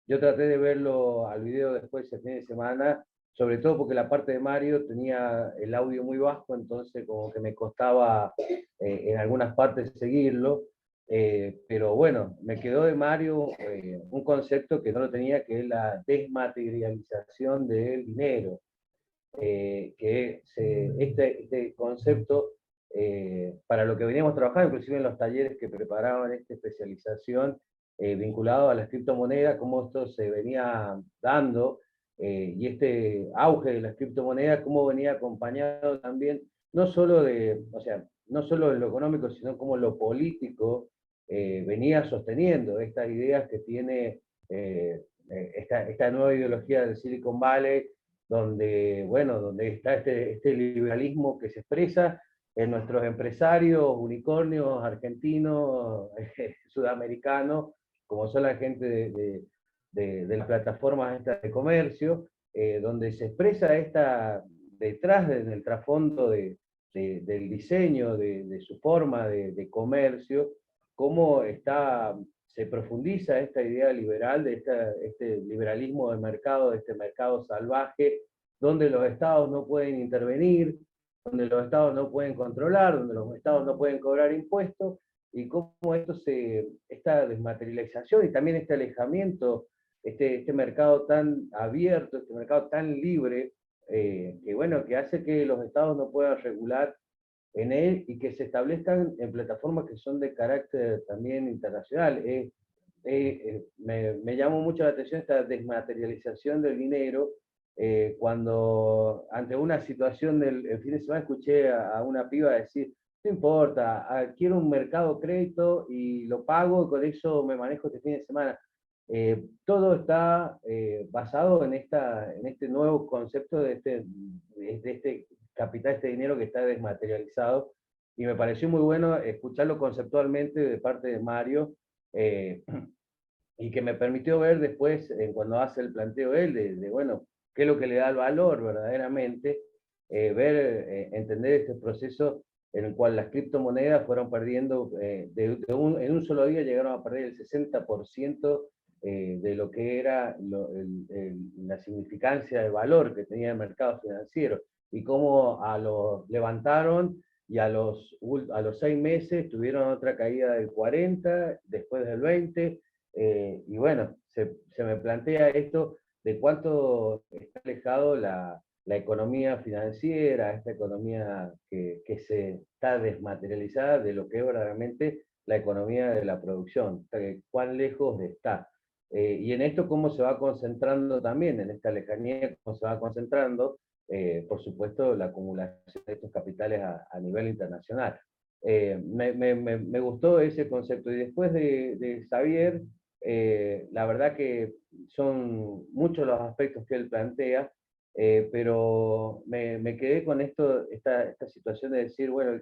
Yo traté de verlo al video después el fin de semana, sobre todo porque la parte de Mario tenía el audio muy bajo, entonces como que me costaba en algunas partes seguirlo, pero bueno, me quedó de Mario un concepto que no lo tenía, que es la desmaterialización del dinero, este concepto, para lo que veníamos trabajando, inclusive en los talleres que preparaban esta especialización, vinculado a las criptomonedas, cómo esto se venía dando, y este auge de las criptomonedas, cómo venía acompañado también, no solo no solo en lo económico, sino como lo político venía sosteniendo estas ideas que tiene esta nueva ideología del Silicon Valley, donde está este liberalismo que se expresa en nuestros empresarios, unicornios, argentinos, sudamericanos, como son la gente de las plataformas estas de comercio, donde se expresa detrás del trasfondo del diseño, de su forma de comercio, cómo se profundiza esta idea liberal, de este liberalismo de mercado, de este mercado salvaje, donde los estados no pueden intervenir, donde los estados no pueden controlar, donde los estados no pueden cobrar impuestos, y cómo esta desmaterialización y también este alejamiento, este mercado tan abierto, este mercado tan libre, que hace que los estados no puedan regular en él y que se establezcan en plataformas que son de carácter también internacional. Me llamó mucho la atención esta desmaterialización del dinero, cuando ante una situación el fin de semana escuché a una piba decir, no importa, quiero un mercado crédito y lo pago, y con eso me manejo este fin de semana. Todo está basado en este nuevo concepto de este capital, este dinero que está desmaterializado, y me pareció muy bueno escucharlo conceptualmente de parte de Mario, y que me permitió ver después, cuando hace el planteo él, bueno, qué es lo que le da el valor verdaderamente, entender este proceso en el cual las criptomonedas fueron perdiendo, en un solo día llegaron a perder el 60% de lo que era la significancia de valor que tenía el mercado financiero, y cómo levantaron, y a los 6 meses tuvieron otra caída del 40%, después del 20%, y bueno, se me plantea esto de cuánto está alejado la economía financiera, esta economía que se está desmaterializada de lo que es verdaderamente la economía de la producción, cuán lejos está. Y en esto cómo se va concentrando también, en esta lejanía, cómo se va concentrando, por supuesto, la acumulación de estos capitales a nivel internacional. Me gustó ese concepto. Y después de Xavier, la verdad que son muchos los aspectos que él plantea, pero me quedé con esta situación de decir, bueno,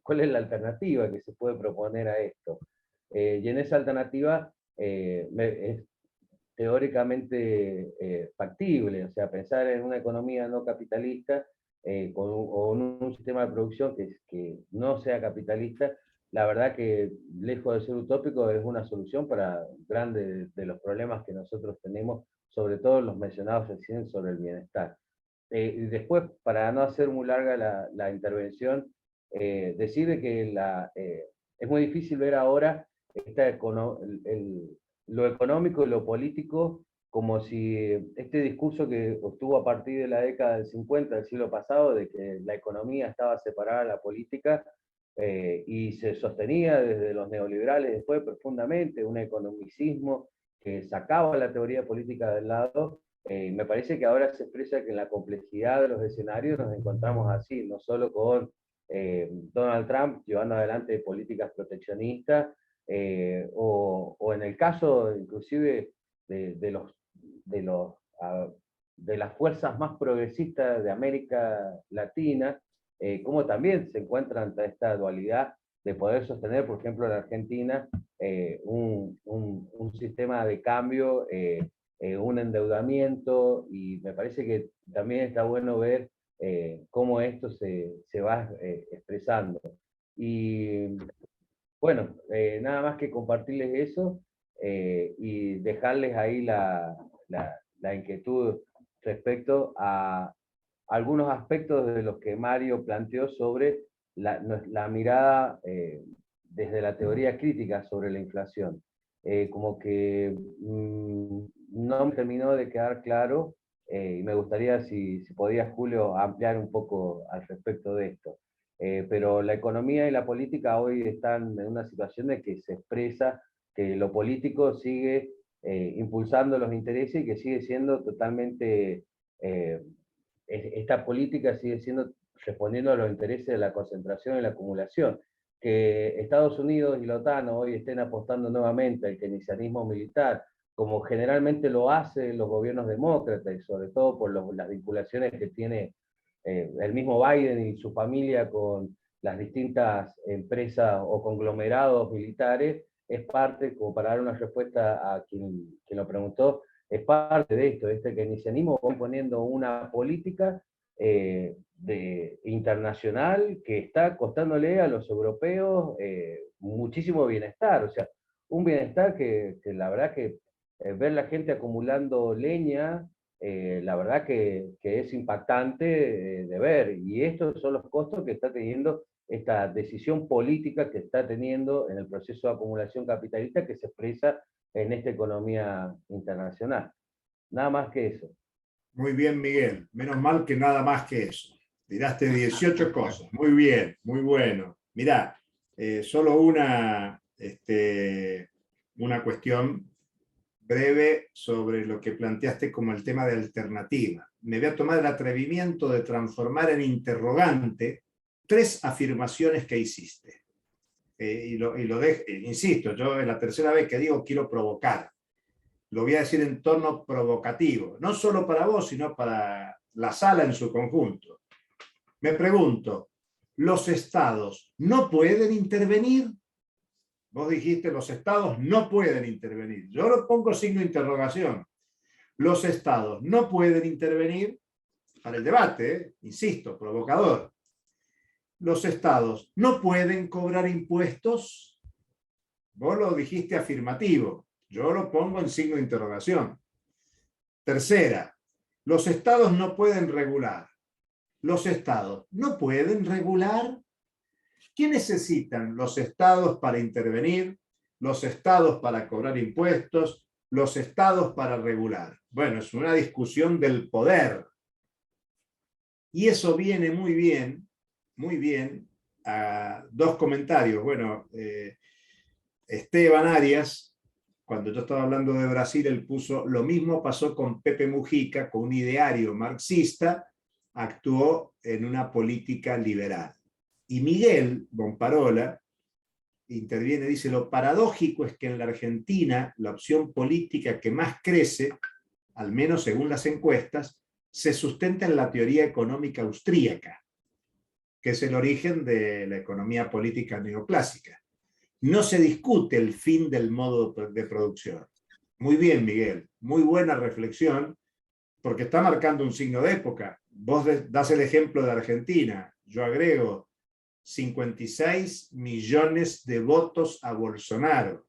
¿cuál es la alternativa que se puede proponer a esto? Y en esa alternativa es teóricamente factible, o sea, pensar en una economía no capitalista o en un sistema de producción que no sea capitalista, la verdad que lejos de ser utópico es una solución para grandes de los problemas que nosotros tenemos, sobre todo los mencionados recién sobre el bienestar. Y después, para no hacer muy larga la intervención, decir que es muy difícil ver ahora lo económico y lo político como si este discurso que obtuvo a partir de la década del 50 del siglo pasado, de que la economía estaba separada de la política, y se sostenía desde los neoliberales después profundamente, un economicismo que sacaba la teoría política del lado. Me parece que ahora se expresa que en la complejidad de los escenarios nos encontramos así, no solo con Donald Trump llevando adelante políticas proteccionistas, o en el caso inclusive de las fuerzas más progresistas de América Latina, cómo también se encuentran ante esta dualidad de poder sostener, por ejemplo, en Argentina, un sistema de cambio, un endeudamiento, y me parece que también está bueno ver cómo esto se va expresando. Y bueno, nada más que compartirles eso y dejarles ahí la inquietud respecto a algunos aspectos de los que Mario planteó sobre la mirada desde la teoría crítica sobre la inflación. Como que no me terminó de quedar claro, y me gustaría si podía Julio ampliar un poco al respecto de esto. Pero la economía y la política hoy están en una situación de que se expresa que lo político sigue impulsando los intereses y que sigue siendo totalmente, esta política sigue siendo respondiendo a los intereses de la concentración y la acumulación. Que Estados Unidos y la OTAN hoy estén apostando nuevamente al keynesianismo militar, como generalmente lo hacen los gobiernos demócratas, y sobre todo por las vinculaciones que tiene el mismo Biden y su familia con las distintas empresas o conglomerados militares, es parte, como para dar una respuesta a quien lo preguntó, es parte de esto, de este keynesianismo, poniendo una política internacional que está costándole a los europeos muchísimo bienestar, o sea, un bienestar que la verdad que ver la gente acumulando leña, la verdad que es impactante de ver, y estos son los costos que está teniendo esta decisión política que está teniendo en el proceso de acumulación capitalista que se expresa en esta economía internacional. Nada más que eso. Muy bien, Miguel. Menos mal que nada más que eso. Tiraste 18 cosas. Muy bien, muy bueno. Mirá, solo una cuestión breve sobre lo que planteaste como el tema de alternativa. Me voy a tomar el atrevimiento de transformar en interrogante 3 afirmaciones que hiciste. Insisto, yo es la tercera vez que digo quiero provocar. Lo voy a decir en tono provocativo, no solo para vos, sino para la sala en su conjunto. Me pregunto, ¿los estados no pueden intervenir? Vos dijiste, los estados no pueden intervenir. Yo lo pongo signo de interrogación. Los estados no pueden intervenir para el debate, insisto, provocador. los estados no pueden cobrar impuestos. Vos lo dijiste afirmativo, yo lo pongo en signo de interrogación. Tercera, los estados no pueden regular. Los estados no pueden regular. ¿Qué necesitan los estados para intervenir? Los estados para cobrar impuestos, los estados para regular. Bueno, es una discusión del poder. Y eso viene muy bien, a dos comentarios. Bueno, Esteban Arias, cuando yo estaba hablando de Brasil, él puso, lo mismo pasó con Pepe Mujica, con un ideario marxista, actuó en una política liberal. Y Miguel Bonparola interviene, dice, lo paradójico es que en la Argentina la opción política que más crece, al menos según las encuestas, se sustenta en la teoría económica austríaca, que es el origen de la economía política neoclásica. No se discute el fin del modo de producción. Muy bien, Miguel, muy buena reflexión, porque está marcando un signo de época. Vos das el ejemplo de Argentina, yo agrego 56 millones de votos a Bolsonaro.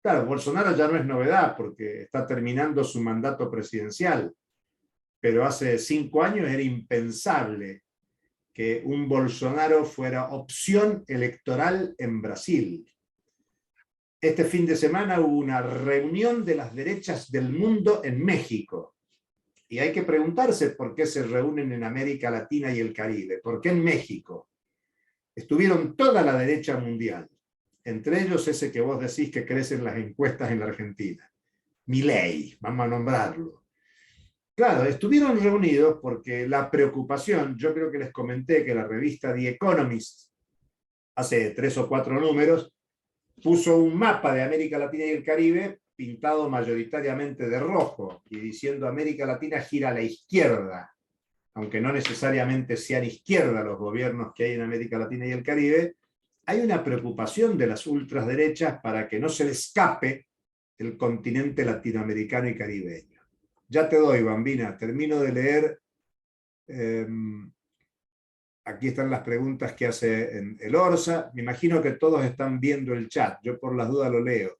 Claro, Bolsonaro ya no es novedad porque está terminando su mandato presidencial, pero hace 5 años era impensable que un Bolsonaro fuera opción electoral en Brasil. Este fin de semana hubo una reunión de las derechas del mundo en México. Y hay que preguntarse por qué se reúnen en América Latina y el Caribe. ¿Por qué en México? Estuvieron toda la derecha mundial, entre ellos ese que vos decís que crece en las encuestas en la Argentina, Milei, vamos a nombrarlo. Claro, estuvieron reunidos porque la preocupación, yo creo que les comenté que la revista The Economist, hace 3 o 4 números, puso un mapa de América Latina y el Caribe pintado mayoritariamente de rojo y diciendo América Latina gira a la izquierda, aunque no necesariamente sean izquierda los gobiernos que hay en América Latina y el Caribe, hay una preocupación de las ultraderechas para que no se le escape el continente latinoamericano y caribeño. Ya te doy, Bambina, termino de leer. Aquí están las preguntas que hace en el Orsa. Me imagino que todos están viendo el chat, yo por las dudas lo leo.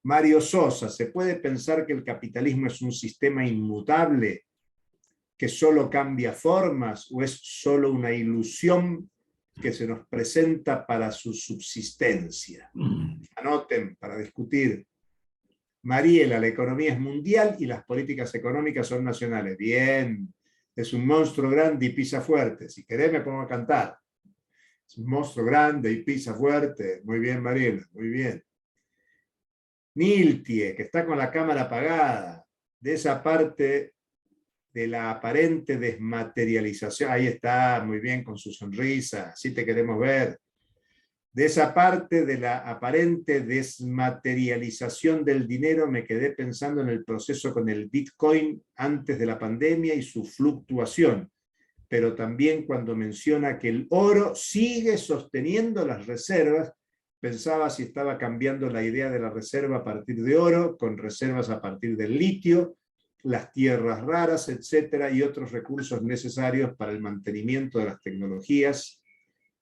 Mario Sosa, ¿se puede pensar que el capitalismo es un sistema inmutable, que solo cambia formas, o es solo una ilusión que se nos presenta para su subsistencia? Anoten para discutir. Mariela, la economía es mundial y las políticas económicas son nacionales. Bien, es un monstruo grande y pisa fuerte. Si querés me pongo a cantar. Es un monstruo grande y pisa fuerte. Muy bien, Mariela, muy bien. Niltie, que está con la cámara apagada, de esa parte de la aparente desmaterialización, ahí está, muy bien, con su sonrisa, así te queremos ver, de esa parte de la aparente desmaterialización del dinero me quedé pensando en el proceso con el Bitcoin antes de la pandemia y su fluctuación, pero también cuando menciona que el oro sigue sosteniendo las reservas, pensaba si estaba cambiando la idea de la reserva a partir de oro, con reservas a partir del litio, las tierras raras, etcétera, y otros recursos necesarios para el mantenimiento de las tecnologías.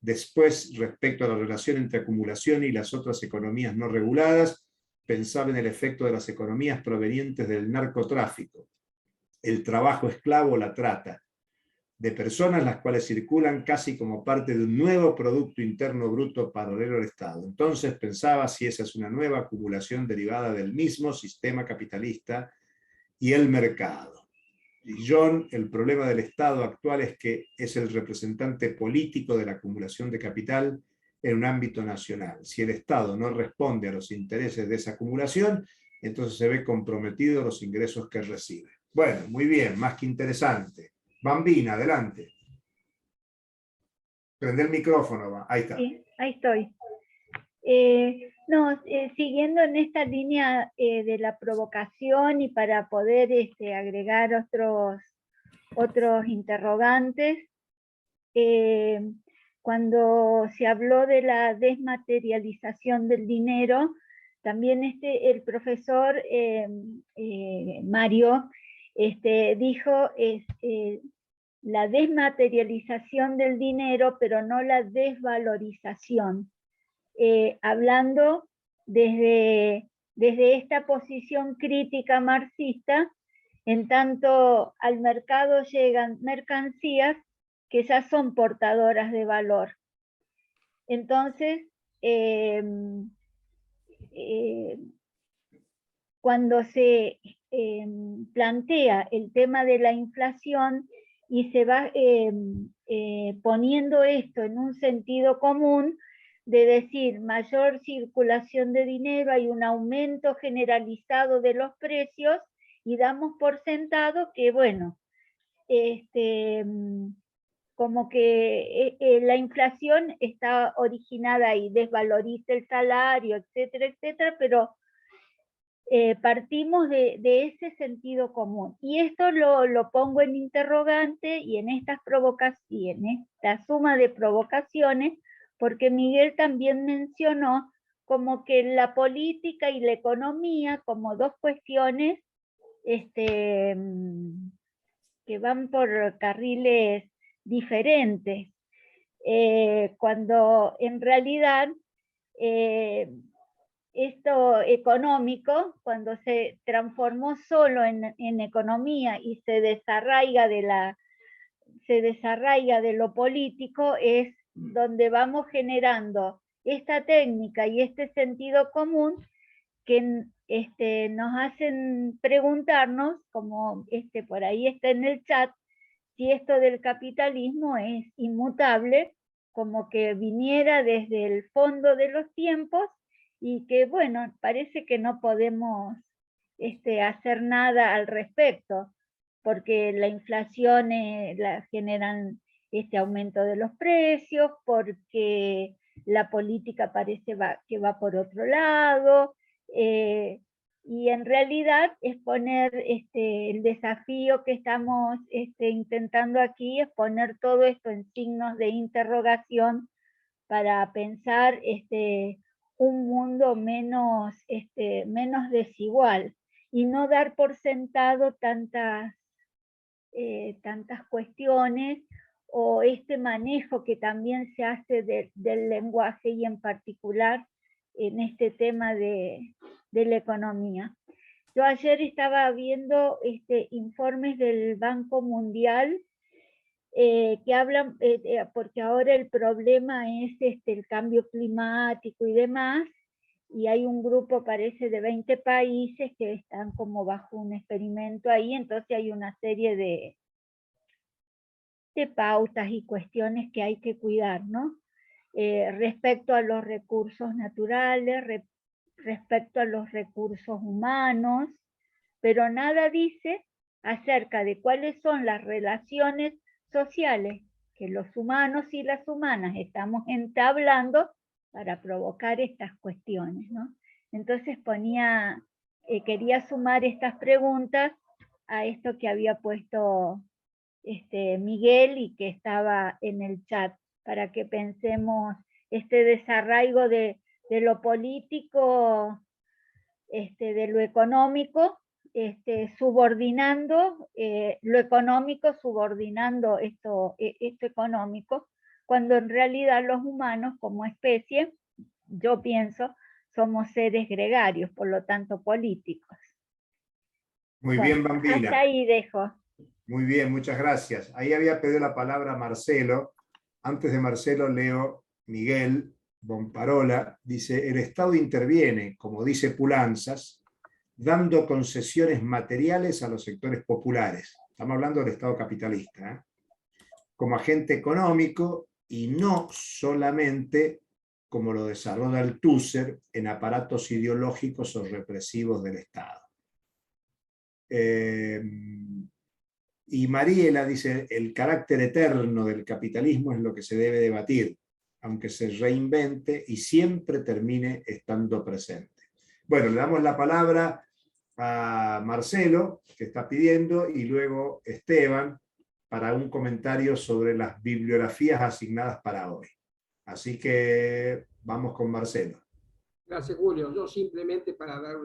Después, respecto a la relación entre acumulación y las otras economías no reguladas, pensaba en el efecto de las economías provenientes del narcotráfico, el trabajo esclavo o la trata de personas, las cuales circulan casi como parte de un nuevo Producto Interno Bruto paralelo al Estado. Entonces pensaba si esa es una nueva acumulación derivada del mismo sistema capitalista y el mercado. Y John, el problema del Estado actual es que es el representante político de la acumulación de capital en un ámbito nacional. Si el Estado no responde a los intereses de esa acumulación, entonces se ve comprometido los ingresos que recibe. Bueno, muy bien, más que interesante. Bambina, adelante. Prende el micrófono, ahí está. Sí, ahí estoy. Siguiendo en esta línea de la provocación y para poder agregar otros interrogantes, cuando se habló de la desmaterialización del dinero, también el profesor Mario dijo la desmaterialización del dinero, pero no la desvalorización. Hablando desde esta posición crítica marxista, en tanto al mercado llegan mercancías que ya son portadoras de valor. Entonces, cuando se plantea el tema de la inflación y se va poniendo esto en un sentido común, de decir mayor circulación de dinero, hay un aumento generalizado de los precios y damos por sentado que, bueno, como que la inflación está originada ahí, desvaloriza el salario, etcétera, etcétera, pero partimos de ese sentido común. Y esto lo pongo en interrogante y en esta suma de provocaciones, porque Miguel también mencionó como que la política y la economía como dos cuestiones que van por carriles diferentes, cuando en realidad esto económico, cuando se transformó solo en economía y se desarraiga de lo político, es donde vamos generando esta técnica y este sentido común que nos hacen preguntarnos, como por ahí está en el chat, si esto del capitalismo es inmutable, como que viniera desde el fondo de los tiempos y que, bueno, parece que no podemos hacer nada al respecto, porque la inflación la generan este aumento de los precios, porque la política parece que va por otro lado, y en realidad es poner el desafío que estamos intentando aquí, es poner todo esto en signos de interrogación para pensar un mundo menos desigual y no dar por sentado tantas cuestiones, o este manejo que también se hace del lenguaje y en particular en este tema de la economía. Yo ayer estaba viendo informes del Banco Mundial que hablan, porque ahora el problema es el cambio climático y demás, y hay un grupo, parece, de 20 países que están como bajo un experimento ahí, entonces hay una serie de pautas y cuestiones que hay que cuidar, ¿no? Respecto a los recursos naturales, respecto a los recursos humanos, pero nada dice acerca de cuáles son las relaciones sociales que los humanos y las humanas estamos entablando para provocar estas cuestiones, ¿no? Entonces quería sumar estas preguntas a esto que había puesto Miguel y que estaba en el chat, para que pensemos este desarraigo de lo político, de lo económico, subordinando lo económico, subordinando esto económico, cuando en realidad los humanos como especie, yo pienso, somos seres gregarios, por lo tanto políticos. Muy bien, Bambina. Hasta ahí dejo. Muy bien, muchas gracias. Ahí había pedido la palabra Marcelo. Antes de Marcelo leo Miguel Bonparola. Dice, el Estado interviene, como dice Pulanzas, dando concesiones materiales a los sectores populares. Estamos hablando del Estado capitalista, ¿eh? Como agente económico y no solamente como lo desarrolla el Tusser en aparatos ideológicos o represivos del Estado. Y Mariela dice, el carácter eterno del capitalismo es lo que se debe debatir, aunque se reinvente y siempre termine estando presente. Bueno, le damos la palabra a Marcelo, que está pidiendo, y luego Esteban, para un comentario sobre las bibliografías asignadas para hoy. Así que vamos con Marcelo. Gracias, Julio. Yo simplemente para dar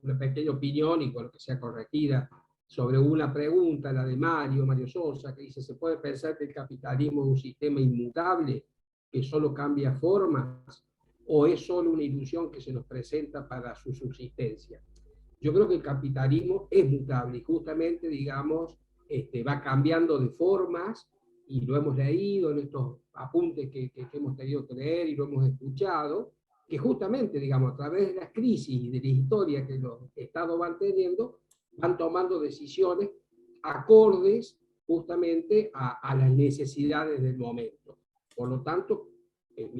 una pequeña opinión y con lo que sea corregida sobre una pregunta, la de Mario Sosa, que dice, ¿se puede pensar que el capitalismo es un sistema inmutable que solo cambia formas, o es solo una ilusión que se nos presenta para su subsistencia? Yo creo que el capitalismo es mutable y justamente, digamos, va cambiando de formas, y lo hemos leído en estos apuntes que hemos tenido que leer y lo hemos escuchado, que justamente, digamos, a través de las crisis y de la historia que los estados van teniendo, van tomando decisiones acordes justamente a las necesidades del momento. Por lo tanto, en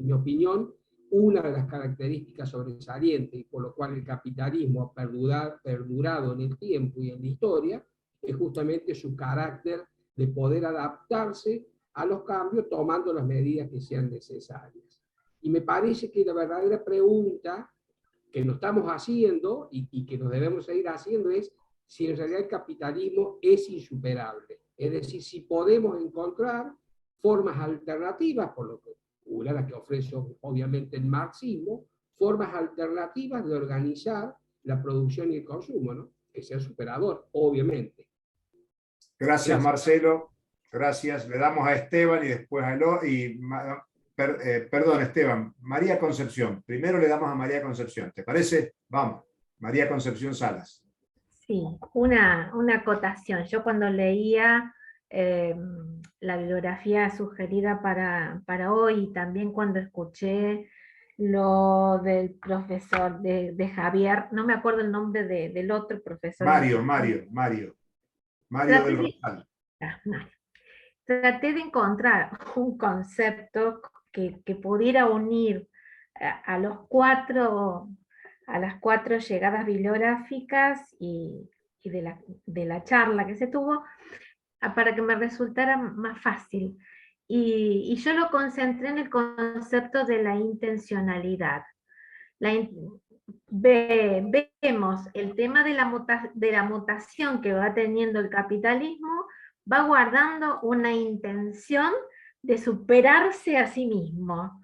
mi opinión, una de las características sobresalientes y por lo cual el capitalismo ha perdurado en el tiempo y en la historia, es justamente su carácter de poder adaptarse a los cambios tomando las medidas que sean necesarias. Y me parece que la verdadera pregunta que nos estamos haciendo y que nos debemos seguir haciendo es si en realidad el capitalismo es insuperable. Es decir, si podemos encontrar formas alternativas, por lo que una la que ofrece obviamente el marxismo, formas alternativas de organizar la producción y el consumo, ¿no? Que sea superador, obviamente. Gracias, Marcelo. Gracias. Le damos a Esteban y después a Elo. Perdón, Esteban. María Concepción. Primero le damos a María Concepción. ¿Te parece? Vamos. María Concepción Salas. Sí, una acotación. Yo cuando leía la bibliografía sugerida para hoy, y también cuando escuché lo del profesor de Javier, no me acuerdo el nombre del otro profesor. Mario del Rosal. Traté de encontrar un concepto que pudiera unir a las cuatro llegadas bibliográficas y de la charla que se tuvo, para que me resultara más fácil. Y yo lo concentré en el concepto de la intencionalidad. Vemos el tema de la mutación que va teniendo el capitalismo, va guardando una intención de superarse a sí mismo,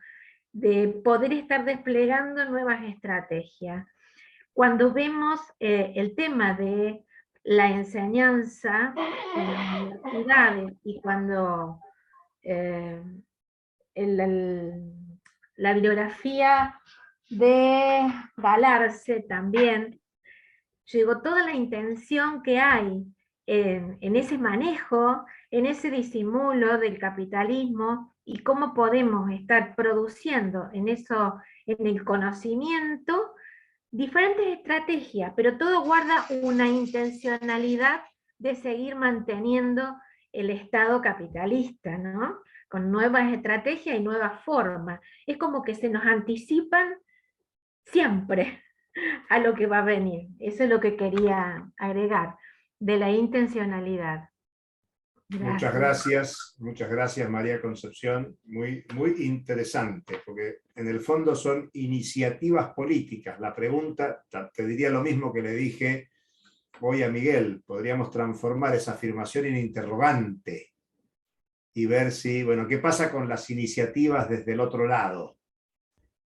de poder estar desplegando nuevas estrategias. Cuando vemos el tema de la enseñanza en las universidades y cuando la bibliografía de Galarce también, yo digo, toda la intención que hay en ese manejo, en ese disimulo del capitalismo, y cómo podemos estar produciendo en el conocimiento, diferentes estrategias, pero todo guarda una intencionalidad de seguir manteniendo el Estado capitalista, ¿no? Con nuevas estrategias y nuevas formas. Es como que se nos anticipan siempre a lo que va a venir. Eso es lo que quería agregar, de la intencionalidad. Muchas gracias María Concepción, muy interesante, porque en el fondo son iniciativas políticas. La pregunta, te diría lo mismo que le dije hoy a Miguel, podríamos transformar esa afirmación en interrogante y ver si, bueno, ¿qué pasa con las iniciativas desde el otro lado?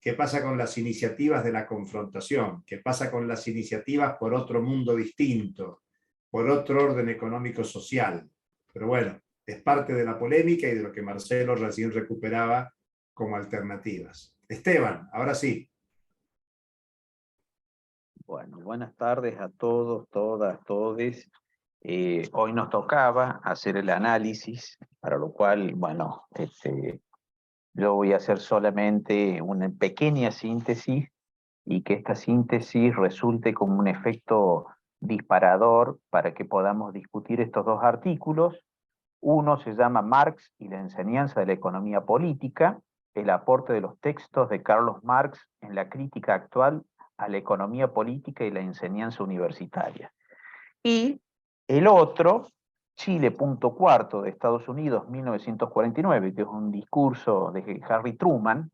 ¿Qué pasa con las iniciativas de la confrontación? ¿Qué pasa con las iniciativas por otro mundo distinto, por otro orden económico-social? Pero bueno, es parte de la polémica y de lo que Marcelo recién recuperaba como alternativas. Esteban, ahora sí. Bueno, buenas tardes a todos, todas, todes. Hoy nos tocaba hacer el análisis, para lo cual, bueno, yo voy a hacer solamente una pequeña síntesis y que esta síntesis resulte como un efecto disparador para que podamos discutir estos dos artículos. Uno se llama Marx y la enseñanza de la economía política, el aporte de los textos de Carlos Marx en la crítica actual a la economía política y la enseñanza universitaria. Y el otro, Chile, punto cuarto, de Estados Unidos, 1949, que es un discurso de Harry Truman,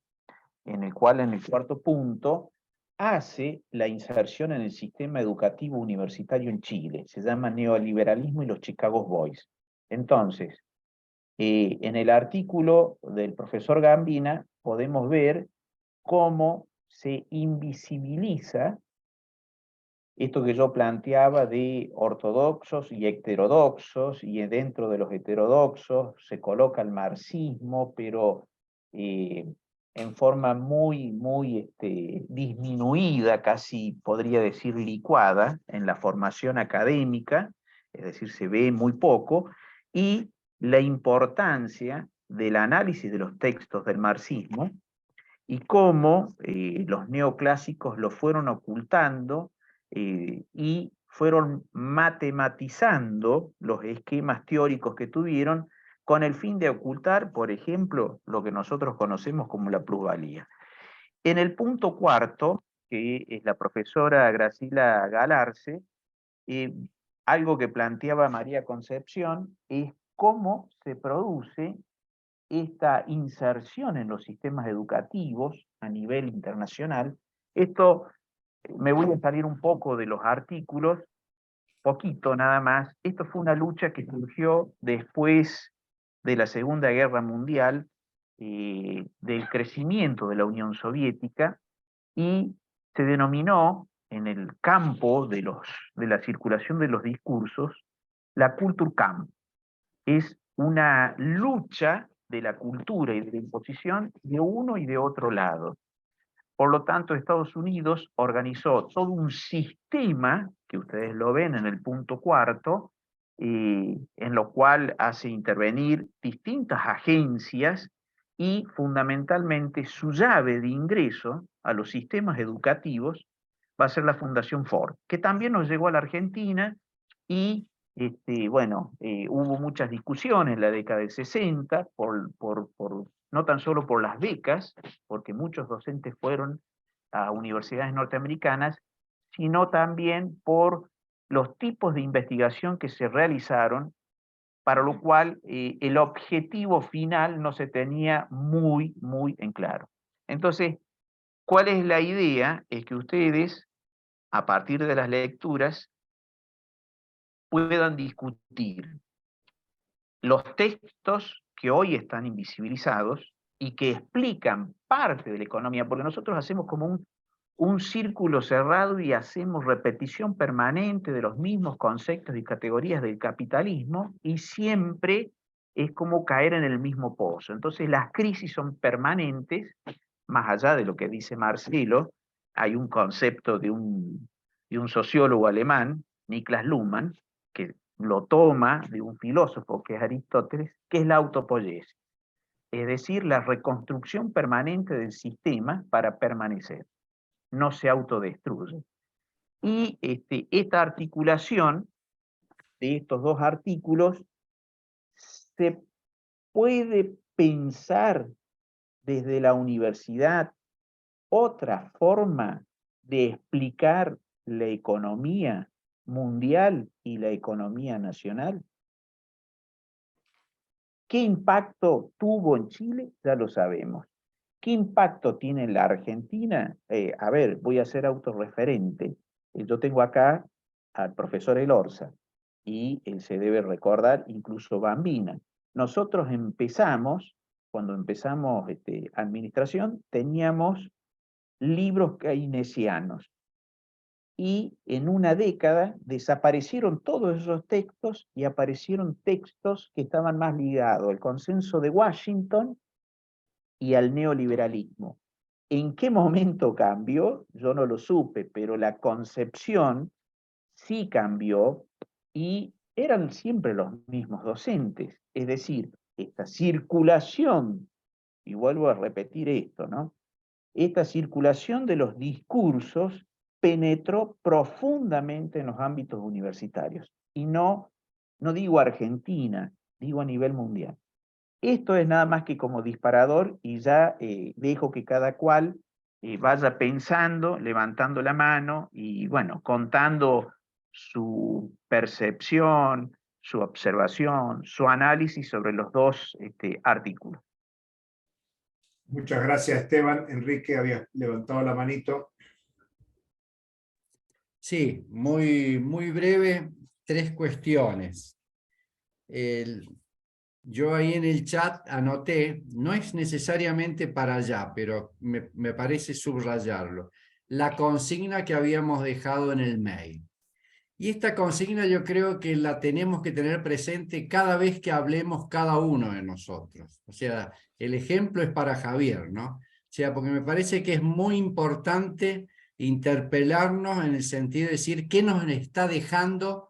en el cual en el cuarto punto hace la inserción en el sistema educativo universitario en Chile. Se llama Neoliberalismo y los Chicago Boys. Entonces, en el artículo del profesor Gambina podemos ver cómo se invisibiliza esto que yo planteaba de ortodoxos y heterodoxos, y dentro de los heterodoxos se coloca el marxismo, pero en forma muy disminuida, casi podría decir licuada, en la formación académica, es decir, se ve muy poco, y la importancia del análisis de los textos del marxismo, y cómo los neoclásicos lo fueron ocultando y fueron matematizando los esquemas teóricos que tuvieron con el fin de ocultar, por ejemplo, lo que nosotros conocemos como la plusvalía. En el punto cuarto, que es la profesora Graciela Galarce, algo que planteaba María Concepción es cómo se produce esta inserción en los sistemas educativos a nivel internacional. Esto, me voy a salir un poco de los artículos, poquito nada más. Esto fue una lucha que surgió después de la Segunda Guerra Mundial, del crecimiento de la Unión Soviética, y se denominó en el campo de la circulación de los discursos la Kulturkampf. Es una lucha de la cultura y de la imposición de uno y de otro lado. Por lo tanto, Estados Unidos organizó todo un sistema, que ustedes lo ven en el punto cuarto, en lo cual hace intervenir distintas agencias y fundamentalmente su llave de ingreso a los sistemas educativos va a ser la Fundación Ford, que también nos llegó a la Argentina y hubo muchas discusiones en la década del 60, no tan solo por las becas, porque muchos docentes fueron a universidades norteamericanas, sino también por los tipos de investigación que se realizaron, para lo cual el objetivo final no se tenía muy en claro. Entonces, ¿cuál es la idea? Es que ustedes, a partir de las lecturas, puedan discutir los textos que hoy están invisibilizados y que explican parte de la economía, porque nosotros hacemos como un círculo cerrado y hacemos repetición permanente de los mismos conceptos y categorías del capitalismo, y siempre es como caer en el mismo pozo. Entonces las crisis son permanentes, más allá de lo que dice Marcelo. Hay un concepto de un sociólogo alemán, Niklas Luhmann, que lo toma de un filósofo que es Aristóteles, que es la autopoiesis, es decir, la reconstrucción permanente del sistema para permanecer, no se autodestruye. Y esta articulación de estos dos artículos se puede pensar desde la universidad otra forma de explicar la economía mundial y la economía nacional. ¿Qué impacto tuvo en Chile? Ya lo sabemos. ¿Qué impacto tiene en la Argentina? A ver, voy a ser autorreferente. Yo tengo acá al profesor Elorza, y él se debe recordar incluso Bambina. Nosotros cuando empezamos administración, teníamos libros keynesianos, y en una década desaparecieron todos esos textos y aparecieron textos que estaban más ligados al consenso de Washington y al neoliberalismo. ¿En qué momento cambió? Yo no lo supe, pero la concepción sí cambió, y eran siempre los mismos docentes. Es decir, esta circulación, y vuelvo a repetir esto, ¿no? Esta circulación de los discursos penetró profundamente en los ámbitos universitarios. Y no digo Argentina, digo a nivel mundial. Esto es nada más que como disparador, y ya dejo que cada cual vaya pensando, levantando la mano y, bueno, contando su percepción, su observación, su análisis sobre los dos artículos. Muchas gracias, Esteban. Enrique había levantado la manito. Sí, muy breve, 3 cuestiones. Yo ahí en el chat anoté, no es necesariamente para allá, pero me parece subrayarlo. la consigna que habíamos dejado en el mail. Y esta consigna yo creo que la tenemos que tener presente cada vez que hablemos cada uno de nosotros. O sea, el ejemplo es para Javier, ¿no? O sea, porque me parece que es muy importante interpelarnos en el sentido de decir qué nos está dejando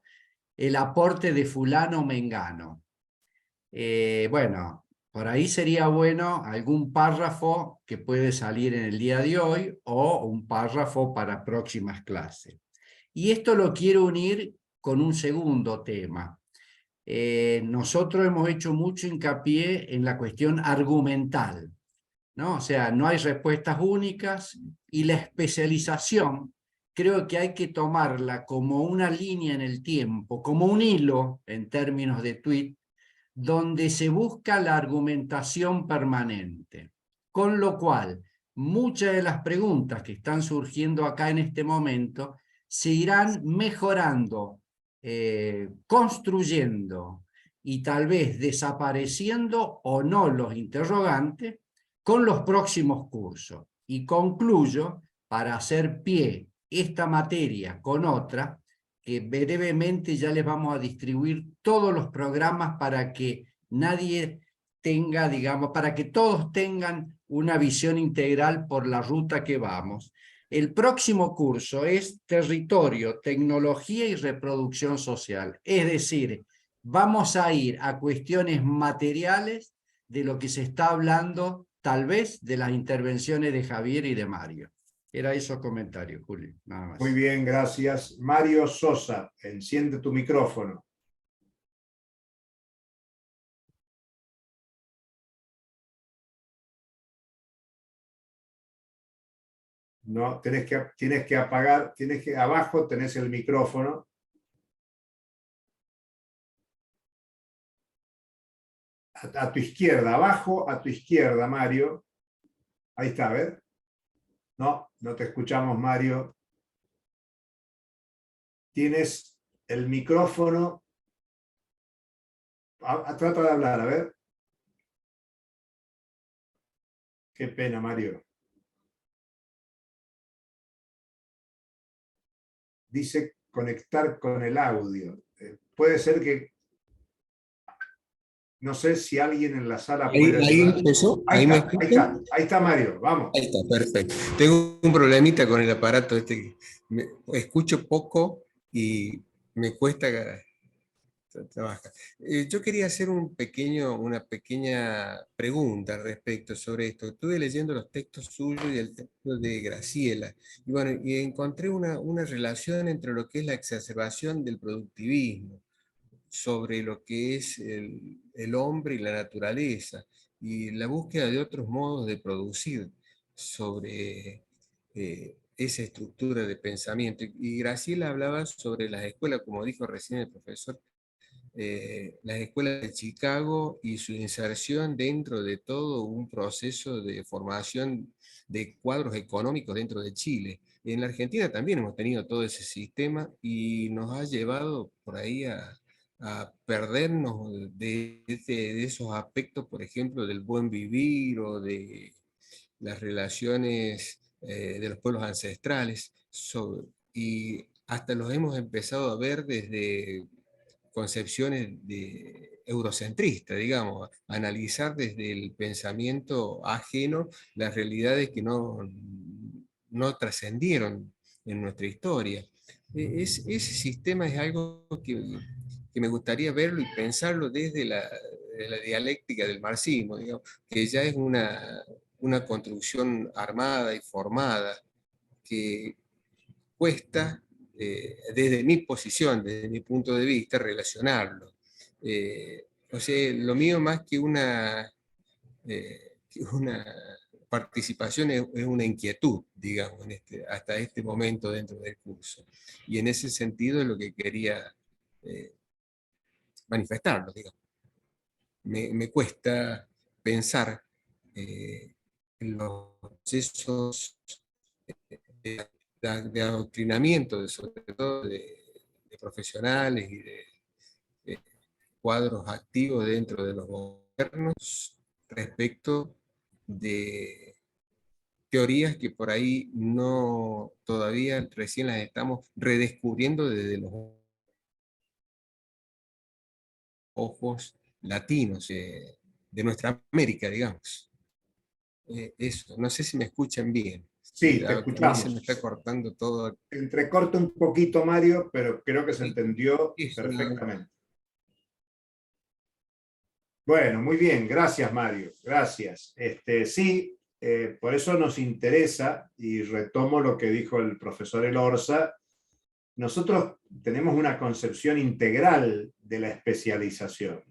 el aporte de fulano o mengano. Bueno, por ahí sería bueno algún párrafo que puede salir en el día de hoy o un párrafo para próximas clases. Y esto lo quiero unir con un segundo tema. Nosotros hemos hecho mucho hincapié en la cuestión argumental, ¿no? O sea, no hay respuestas únicas y la especialización creo que hay que tomarla como una línea en el tiempo, como un hilo en términos de tweet, donde se busca la argumentación permanente. Con lo cual, muchas de las preguntas que están surgiendo acá en este momento se irán mejorando, construyendo y tal vez desapareciendo o no los interrogantes con los próximos cursos. Y concluyo, para hacer pie esta materia con otra, que brevemente ya les vamos a distribuir todos los programas para que nadie tenga, digamos, para que todos tengan una visión integral por la ruta que vamos. El próximo curso es Territorio, Tecnología y Reproducción Social. Es decir, vamos a ir a cuestiones materiales de lo que se está hablando, tal vez, de las intervenciones de Javier y de Mario. Era esos comentarios, Julio, nada más. Muy bien, gracias. Mario Sosa, enciende tu micrófono. No, tienes que apagar, abajo tenés el micrófono. A tu izquierda, abajo, a tu izquierda, Mario. Ahí está, a ver. No, no te escuchamos, Mario. Tienes el micrófono. Trata de hablar, a ver. Qué pena, Mario. Dice conectar con el audio. Puede ser que... No sé si alguien en la sala puede Ahí ayudar. empezó. Ahí está, Mario, vamos. Ahí está, perfecto. Tengo un problemita con el aparato este. Escucho poco y me cuesta trabajar. Yo quería hacer una pequeña pregunta al respecto sobre esto. Estuve leyendo los textos suyos y el texto de Graciela. Y bueno, y encontré una relación entre lo que es la exacerbación del productivismo sobre lo que es el hombre y la naturaleza, y la búsqueda de otros modos de producir sobre esa estructura de pensamiento. Y Graciela hablaba sobre las escuelas, como dijo recién el profesor, las escuelas de Chicago y su inserción dentro de todo un proceso de formación de cuadros económicos dentro de Chile. En la Argentina también hemos tenido todo ese sistema y nos ha llevado por ahí a perdernos de esos aspectos, por ejemplo, del buen vivir o de las relaciones de los pueblos ancestrales, y hasta los hemos empezado a ver desde concepciones eurocentristas, digamos, analizar desde el pensamiento ajeno las realidades que no trascendieron en nuestra historia. Ese sistema es algo que me gustaría verlo y pensarlo desde la dialéctica del marxismo, digamos, que ya es una construcción armada y formada que cuesta, desde mi posición, desde mi punto de vista, relacionarlo. O sea, lo mío más que una participación es una inquietud, digamos, hasta este momento dentro del curso. Y en ese sentido es lo que quería manifestarlo, digamos. Me cuesta pensar en los procesos de adoctrinamiento, sobre todo de profesionales y de cuadros activos dentro de los gobiernos respecto de teorías que por ahí no, todavía recién las estamos redescubriendo desde los ojos latinos de nuestra América, digamos. Eso, no sé si me escuchan bien. Sí, te A mí se me escuchamos. está cortando todo. Entrecorta un poquito, Mario, pero creo que se entendió Eso, perfectamente. Bueno, muy bien, gracias, Mario, gracias. Sí, por eso nos interesa, y retomo lo que dijo el profesor Elorza, nosotros tenemos una concepción integral de la especialización.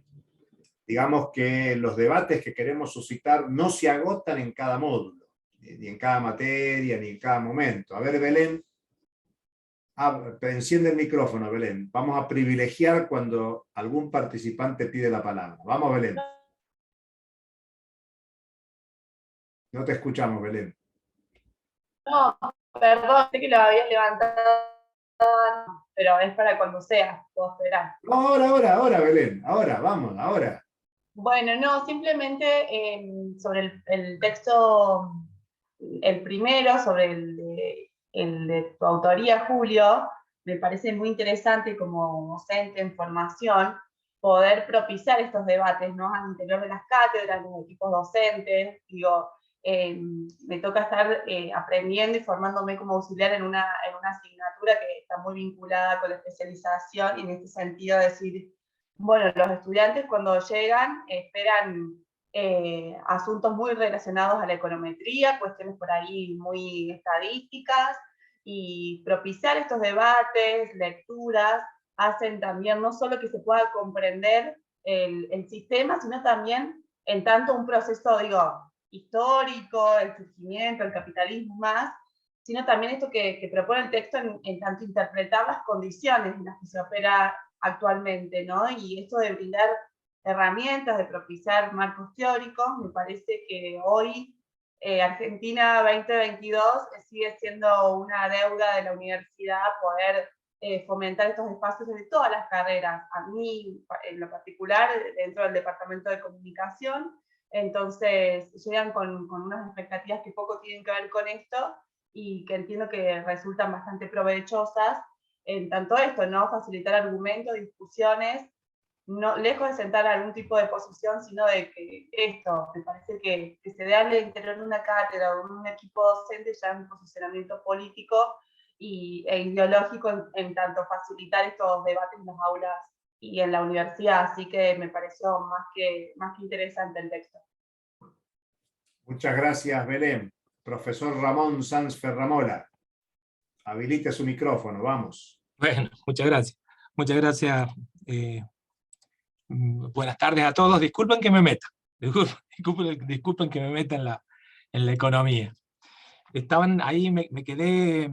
Digamos que los debates que queremos suscitar no se agotan en cada módulo, ni en cada materia, ni en cada momento. A ver, Belén, enciende el micrófono, Belén. Vamos a privilegiar cuando algún participante pide la palabra. Vamos, Belén. No te escuchamos, Belén. No, perdón, sé que lo habías levantado, pero es para cuando sea, puedo esperar. No, ahora, Belén. Ahora, vamos, ahora. Bueno, no, simplemente sobre el texto, el primero, sobre el de tu autoría, Julio, me parece muy interesante como docente en formación poder propiciar estos debates, ¿no? Al interior de las cátedras, los equipos docentes. Digo, me toca estar aprendiendo y formándome como auxiliar en una asignatura que está muy vinculada con la especialización, y en este sentido decir, bueno, los estudiantes cuando llegan esperan asuntos muy relacionados a la econometría, cuestiones por ahí muy estadísticas, y propiciar estos debates, lecturas, hacen también no solo que se pueda comprender el sistema, sino también en tanto un proceso, digo, histórico, el surgimiento, el capitalismo más, sino también esto que propone el texto en tanto interpretar las condiciones en las que se opera actualmente, ¿no? Y esto de brindar herramientas, de propiciar marcos teóricos, me parece que hoy Argentina 2022 sigue siendo una deuda de la universidad poder fomentar estos espacios de todas las carreras. A mí, en lo particular, dentro del departamento de comunicación, entonces llegan con unas expectativas que poco tienen que ver con esto, y que entiendo que resultan bastante provechosas en tanto esto, ¿no? Facilitar argumentos, discusiones, no, lejos de sentar algún tipo de posición, sino de que esto, me parece que se dé al interior de una cátedra o un equipo docente ya un posicionamiento político e ideológico en tanto facilitar estos debates en las aulas y en la universidad, así que me pareció más que interesante el texto. Muchas gracias, Belén. Profesor Ramón Sanz Ferramola, habilite su micrófono, vamos. Bueno, muchas gracias. Muchas gracias. Buenas tardes a todos. Disculpen que me meta. Disculpen que me meta en la economía. Estaban ahí, me quedé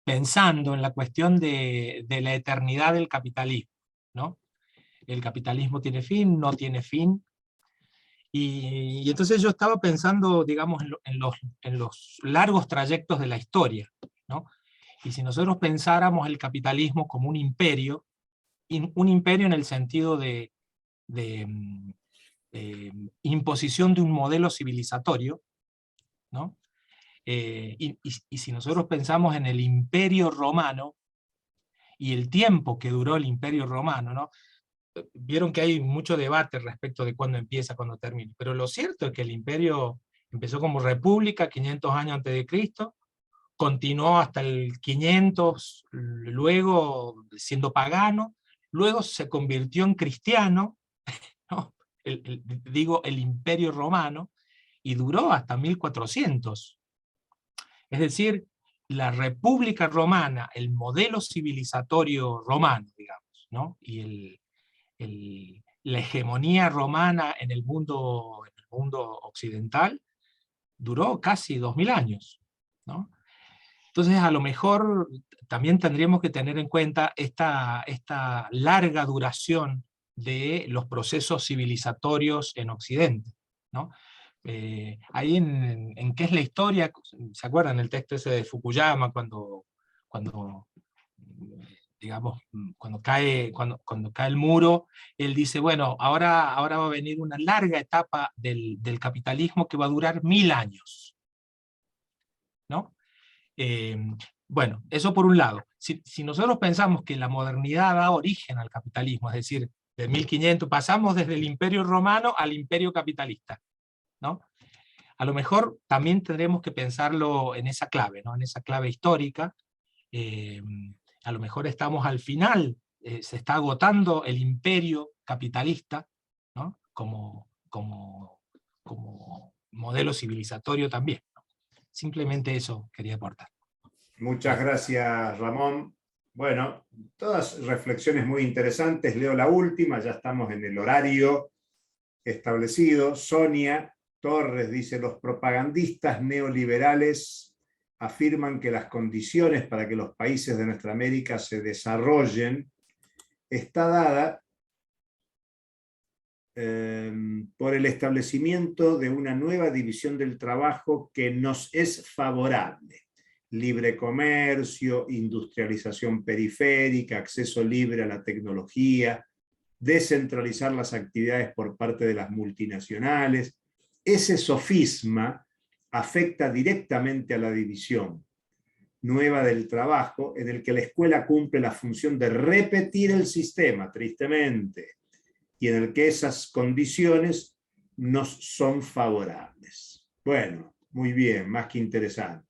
pensando en la cuestión de la eternidad del capitalismo, ¿no? El capitalismo tiene fin, no tiene fin. Y entonces yo estaba pensando, digamos, en los largos trayectos de la historia, ¿no? Y si nosotros pensáramos el capitalismo como un imperio en el sentido de imposición de un modelo civilizatorio, ¿no? Y si nosotros pensamos en el Imperio Romano y el tiempo que duró el Imperio Romano, ¿no? Vieron que hay mucho debate respecto de cuándo empieza, cuándo termina, pero lo cierto es que el imperio empezó como república 500 años antes de Cristo, continuó hasta el 500, luego siendo pagano, luego se convirtió en cristiano, ¿no? Digo el Imperio Romano, y duró hasta 1400. Es decir, la República Romana, el modelo civilizatorio romano, digamos, ¿no? Y la hegemonía romana en el mundo occidental duró casi 2000 años, ¿no? Entonces, a lo mejor también tendríamos que tener en cuenta esta larga duración de los procesos civilizatorios en Occidente, ¿no? Ahí en ¿Qué es la historia? ¿Se acuerdan el texto ese de Fukuyama cuando digamos, cuando cae el muro, él dice, bueno, ahora va a venir una larga etapa del capitalismo que va a durar 1000 años, ¿no? Bueno, eso por un lado. Si nosotros pensamos que la modernidad da origen al capitalismo, es decir, de 1500 pasamos desde el Imperio Romano al Imperio Capitalista, ¿no? A lo mejor también tendremos que pensarlo en esa clave, ¿no? En esa clave histórica. A lo mejor estamos al final, se está agotando el imperio capitalista, ¿no? como modelo civilizatorio también, ¿no? Simplemente eso quería aportar. Muchas gracias, Ramón. Bueno, todas reflexiones muy interesantes. Leo la última, ya estamos en el horario establecido. Sonia Torres dice, los propagandistas neoliberales afirman que las condiciones para que los países de nuestra América se desarrollen está dada por el establecimiento de una nueva división del trabajo que nos es favorable. Libre comercio, industrialización periférica, acceso libre a la tecnología, descentralizar las actividades por parte de las multinacionales. Ese sofisma afecta directamente a la división nueva del trabajo, en el que la escuela cumple la función de repetir el sistema, tristemente, y en el que esas condiciones nos son favorables. Bueno, muy bien, más que interesante.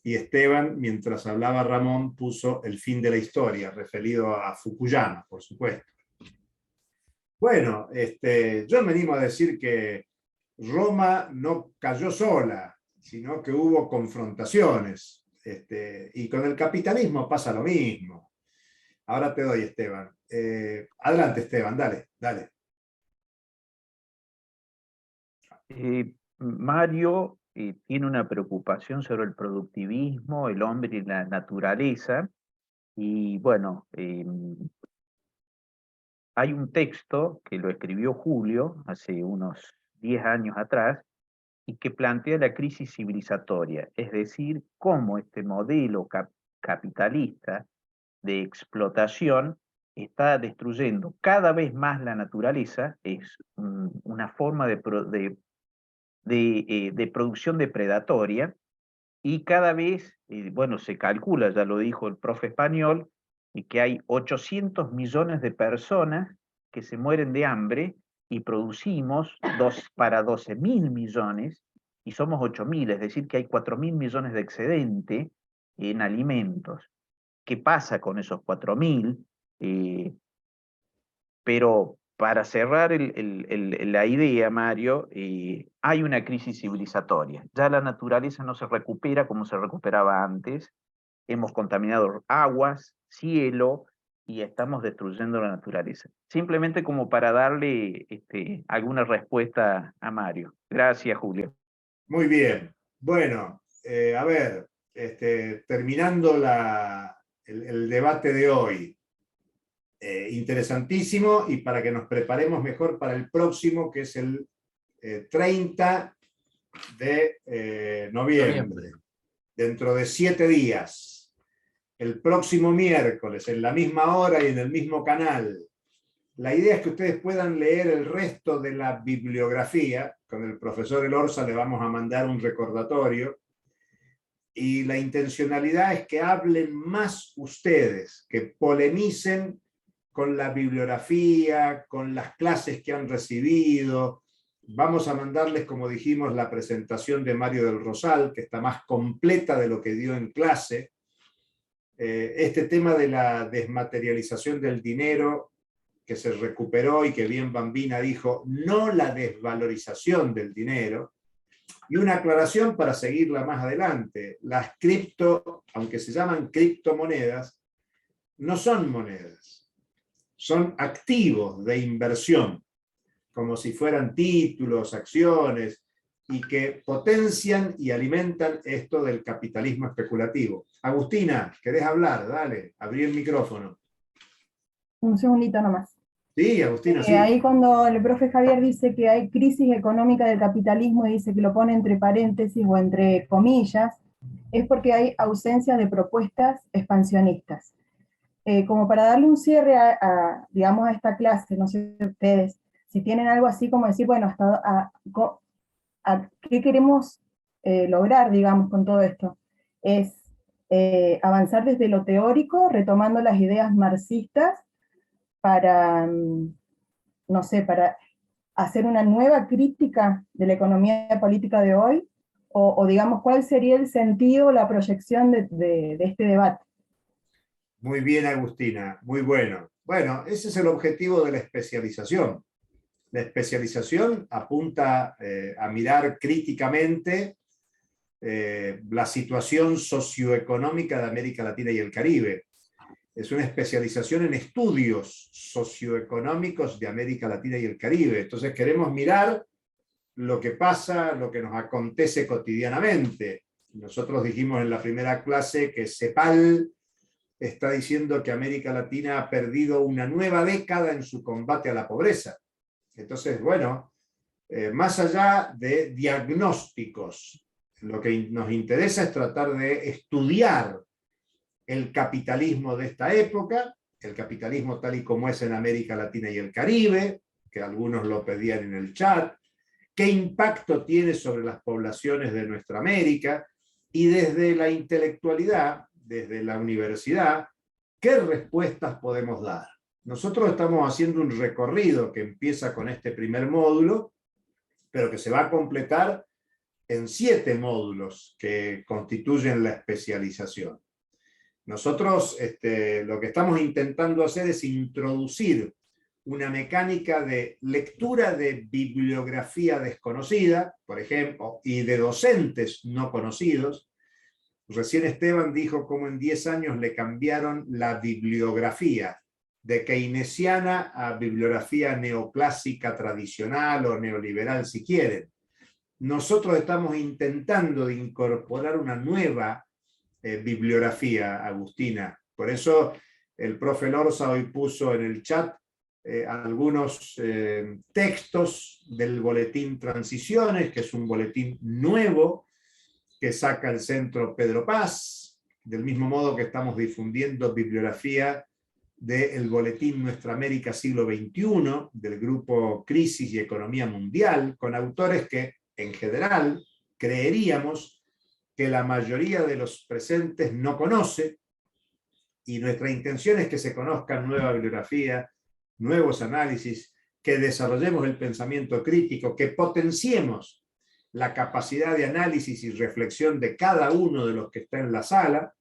Y Esteban, mientras hablaba Ramón, puso el fin de la historia, referido a Fukuyama, por supuesto. Bueno, yo me animo a decir que Roma no cayó sola, sino que hubo confrontaciones. Y con el capitalismo pasa lo mismo. Ahora te doy, Esteban. Adelante, Esteban, dale. Mario tiene una preocupación sobre el productivismo, el hombre y la naturaleza. Y bueno, hay un texto que lo escribió Julio hace unos 10 años atrás, y que plantea la crisis civilizatoria, es decir, cómo este modelo capitalista de explotación está destruyendo cada vez más la naturaleza, es una forma de producción depredatoria, y cada vez, bueno, se calcula, ya lo dijo el profe español, que hay 800 millones de personas que se mueren de hambre, y producimos para 12.000 millones, y somos 8.000, es decir, que hay 4.000 millones de excedente en alimentos. ¿Qué pasa con esos 4.000? Pero para cerrar la idea, Mario, hay una crisis civilizatoria. Ya la naturaleza no se recupera como se recuperaba antes. Hemos contaminado aguas, cielo, y estamos destruyendo la naturaleza. Simplemente como para darle alguna respuesta a Mario. Gracias, Julio. Muy bien. Bueno, a ver, terminando el debate de hoy. Interesantísimo, y para que nos preparemos mejor para el próximo, que es el 30 de noviembre. Dentro de 7 días. El próximo miércoles, en la misma hora y en el mismo canal. La idea es que ustedes puedan leer el resto de la bibliografía. Con el profesor Elorza le vamos a mandar un recordatorio. Y la intencionalidad es que hablen más ustedes, que polemicen con la bibliografía, con las clases que han recibido. Vamos a mandarles, como dijimos, la presentación de Mario del Rosal, que está más completa de lo que dio en clase. Este tema de la desmaterialización del dinero, que se recuperó y que bien Bambina dijo, no la desvalorización del dinero. Y una aclaración para seguirla más adelante. Las cripto, aunque se llaman criptomonedas, no son monedas. Son activos de inversión, como si fueran títulos, acciones, y que potencian y alimentan esto del capitalismo especulativo. Agustina, ¿querés hablar? Dale, abrí el micrófono. Un segundito nomás. Sí, Agustina, sí. Ahí cuando el profe Javier dice que hay crisis económica del capitalismo y dice que lo pone entre paréntesis o entre comillas, es porque hay ausencia de propuestas expansionistas. como para darle un cierre digamos, a esta clase, no sé ustedes, si tienen algo así como decir, bueno, ¿qué queremos lograr, digamos, con todo esto? Es avanzar desde lo teórico, retomando las ideas marxistas para, no sé, para hacer una nueva crítica de la economía política de hoy, o digamos, ¿cuál sería el sentido, la proyección de este debate? Muy bien, Agustina, muy bueno. Bueno, ese es el objetivo de la especialización. La especialización apunta a mirar críticamente la situación socioeconómica de América Latina y el Caribe. Es una especialización en estudios socioeconómicos de América Latina y el Caribe. Entonces queremos mirar lo que pasa, lo que nos acontece cotidianamente. Nosotros dijimos en la primera clase que CEPAL está diciendo que América Latina ha perdido una nueva década en su combate a la pobreza. Entonces, bueno, más allá de diagnósticos, lo que nos interesa es tratar de estudiar el capitalismo de esta época, el capitalismo tal y como es en América Latina y el Caribe, que algunos lo pedían en el chat, qué impacto tiene sobre las poblaciones de nuestra América, y desde la intelectualidad, desde la universidad, ¿qué respuestas podemos dar? Nosotros estamos haciendo un recorrido que empieza con este primer módulo, pero que se va a completar en 7 módulos que constituyen la especialización. Nosotros lo que estamos intentando hacer es introducir una mecánica de lectura de bibliografía desconocida, por ejemplo, y de docentes no conocidos. Recién Esteban dijo cómo en 10 años le cambiaron la bibliografía de keynesiana a bibliografía neoclásica tradicional o neoliberal, si quieren. Nosotros estamos intentando de incorporar una nueva bibliografía, Agustina. Por eso el profe Lorza hoy puso en el chat algunos textos del boletín Transiciones, que es un boletín nuevo que saca el Centro Pedro Paz, del mismo modo que estamos difundiendo bibliografía del boletín Nuestra América Siglo XXI, del grupo Crisis y Economía Mundial, con autores que, en general, creeríamos que la mayoría de los presentes no conoce, y nuestra intención es que se conozcan nueva bibliografía, nuevos análisis, que desarrollemos el pensamiento crítico, que potenciemos la capacidad de análisis y reflexión de cada uno de los que está en la sala,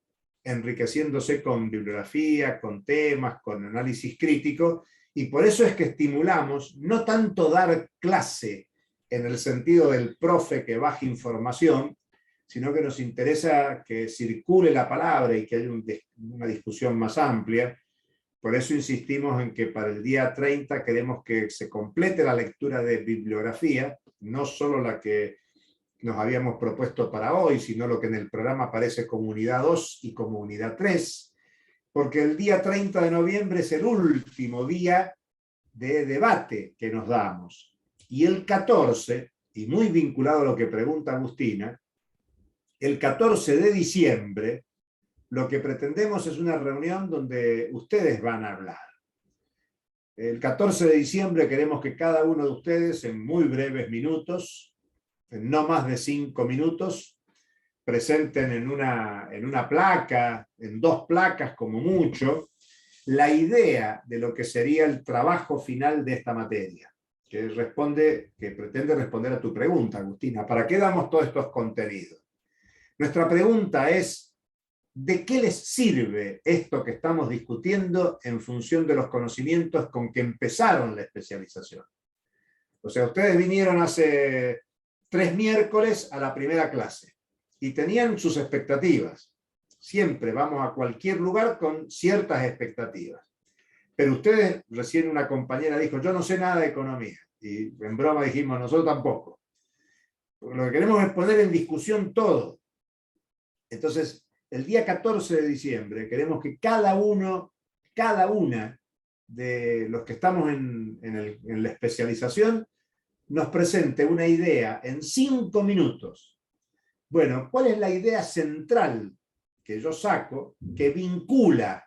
enriqueciéndose con bibliografía, con temas, con análisis crítico, y por eso es que estimulamos no tanto dar clase en el sentido del profe que baja información, sino que nos interesa que circule la palabra y que haya una discusión más amplia. Por eso insistimos en que para el día 30 queremos que se complete la lectura de bibliografía, no solo la que nos habíamos propuesto para hoy, sino lo que en el programa aparece como unidad 2 y como unidad 3, porque el día 30 de noviembre es el último día de debate que nos damos. Y el 14, y muy vinculado a lo que pregunta Agustina, el 14 de diciembre, lo que pretendemos es una reunión donde ustedes van a hablar. El 14 de diciembre queremos que cada uno de ustedes, en muy breves minutos, en no más de 5 minutos, presenten en una placa, en 2 placas como mucho, la idea de lo que sería el trabajo final de esta materia, que pretende responder a tu pregunta, Agustina. ¿Para qué damos todos estos contenidos? Nuestra pregunta es, ¿de qué les sirve esto que estamos discutiendo en función de los conocimientos con que empezaron la especialización? O sea, ustedes vinieron hace 3 miércoles a la primera clase y tenían sus expectativas. Siempre vamos a cualquier lugar con ciertas expectativas. Pero ustedes, recién una compañera dijo, yo no sé nada de economía. Y en broma dijimos, nosotros tampoco. Porque lo que queremos es poner en discusión todo. Entonces, el día 14 de diciembre queremos que cada una de los que estamos en la especialización nos presente una idea en 5 minutos. Bueno, ¿cuál es la idea central que yo saco que vincula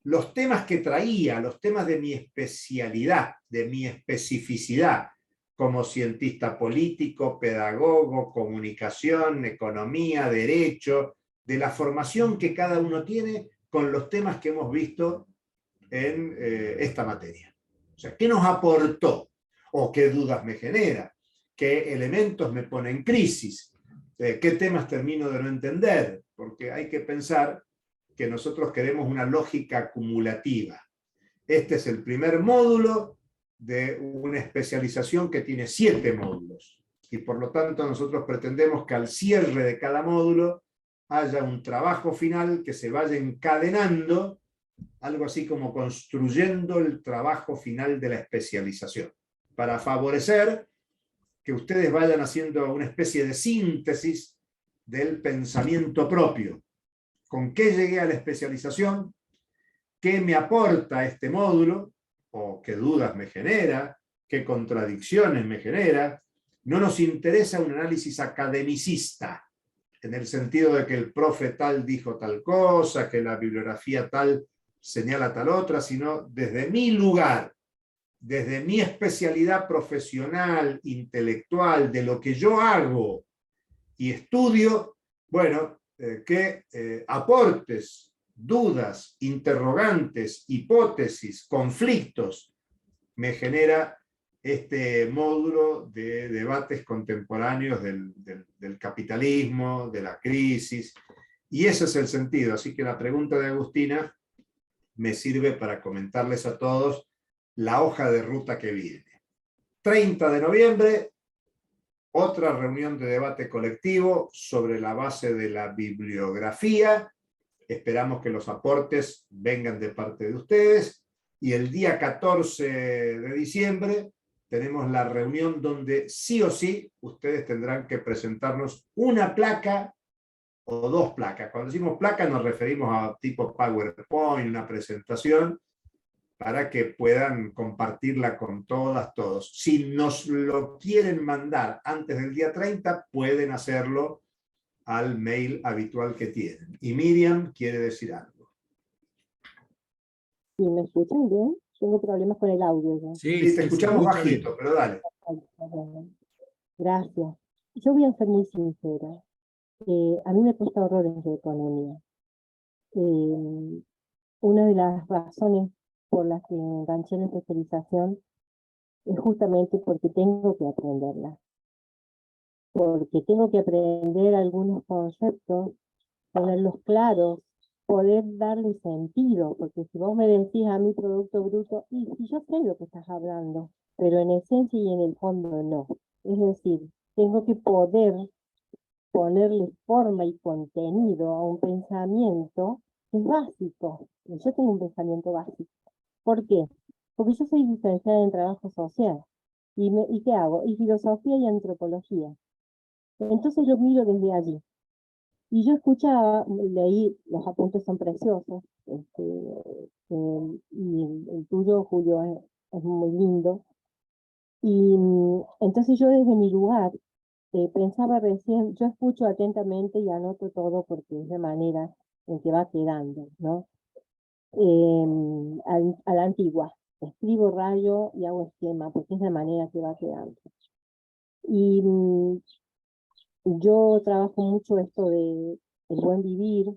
los temas que traía, los temas de mi especialidad, de mi especificidad, como cientista político, pedagogo, comunicación, economía, derecho, de la formación que cada uno tiene con los temas que hemos visto en esta materia. O sea, ¿qué nos aportó? ¿O qué dudas me genera? ¿Qué elementos me pone en crisis? ¿Qué temas termino de no entender? Porque hay que pensar que nosotros queremos una lógica acumulativa. Este es el primer módulo de una especialización que tiene 7 módulos. Y por lo tanto nosotros pretendemos que al cierre de cada módulo haya un trabajo final que se vaya encadenando, algo así como construyendo el trabajo final de la especialización, para favorecer que ustedes vayan haciendo una especie de síntesis del pensamiento propio. ¿Con qué llegué a la especialización? ¿Qué me aporta este módulo? ¿O qué dudas me genera? ¿Qué contradicciones me genera? No nos interesa un análisis academicista, en el sentido de que el profe tal dijo tal cosa, que la bibliografía tal señala tal otra, sino desde mi lugar, desde mi especialidad profesional, intelectual, de lo que yo hago y estudio, bueno, qué aportes, dudas, interrogantes, hipótesis, conflictos me genera este módulo de debates contemporáneos del capitalismo, de la crisis, y ese es el sentido. Así que la pregunta de Agustina me sirve para comentarles a todos la hoja de ruta que viene. 30 de noviembre, otra reunión de debate colectivo sobre la base de la bibliografía. Esperamos que los aportes vengan de parte de ustedes. Y el día 14 de diciembre tenemos la reunión donde sí o sí ustedes tendrán que presentarnos una placa o 2 placas. Cuando decimos placa nos referimos a tipo PowerPoint, una presentación, para que puedan compartirla con todas, todos. Si nos lo quieren mandar antes del día 30, pueden hacerlo al mail habitual que tienen. Y Miriam quiere decir algo. ¿Sí me escuchan bien? Tengo problemas con el audio ya. Sí, te escuchamos bajito, pero dale. Gracias. Yo voy a ser muy sincera. A mí me cuesta horrores de economía. Una de las razones por las que me enganché en la especialización es justamente porque tengo que aprenderla. Porque tengo que aprender algunos conceptos, ponerlos claros, poder darle sentido, porque si vos me decís a mi Producto Bruto, y si yo sé lo que estás hablando, pero en esencia y en el fondo no. Es decir, tengo que poder ponerle forma y contenido a un pensamiento que es básico. Yo tengo un pensamiento básico. ¿Por qué? Porque yo soy licenciada en trabajo social. ¿Y qué hago? Y filosofía y antropología. Entonces lo miro desde allí. Y yo escuchaba, leí, los apuntes son preciosos, y el tuyo, Julio, es muy lindo. Y entonces yo desde mi lugar pensaba recién, yo escucho atentamente y anoto todo porque es la manera en que va quedando, ¿no? A la antigua, escribo, rayo y hago esquema porque es la manera que va quedando. Y yo trabajo mucho esto de el buen vivir,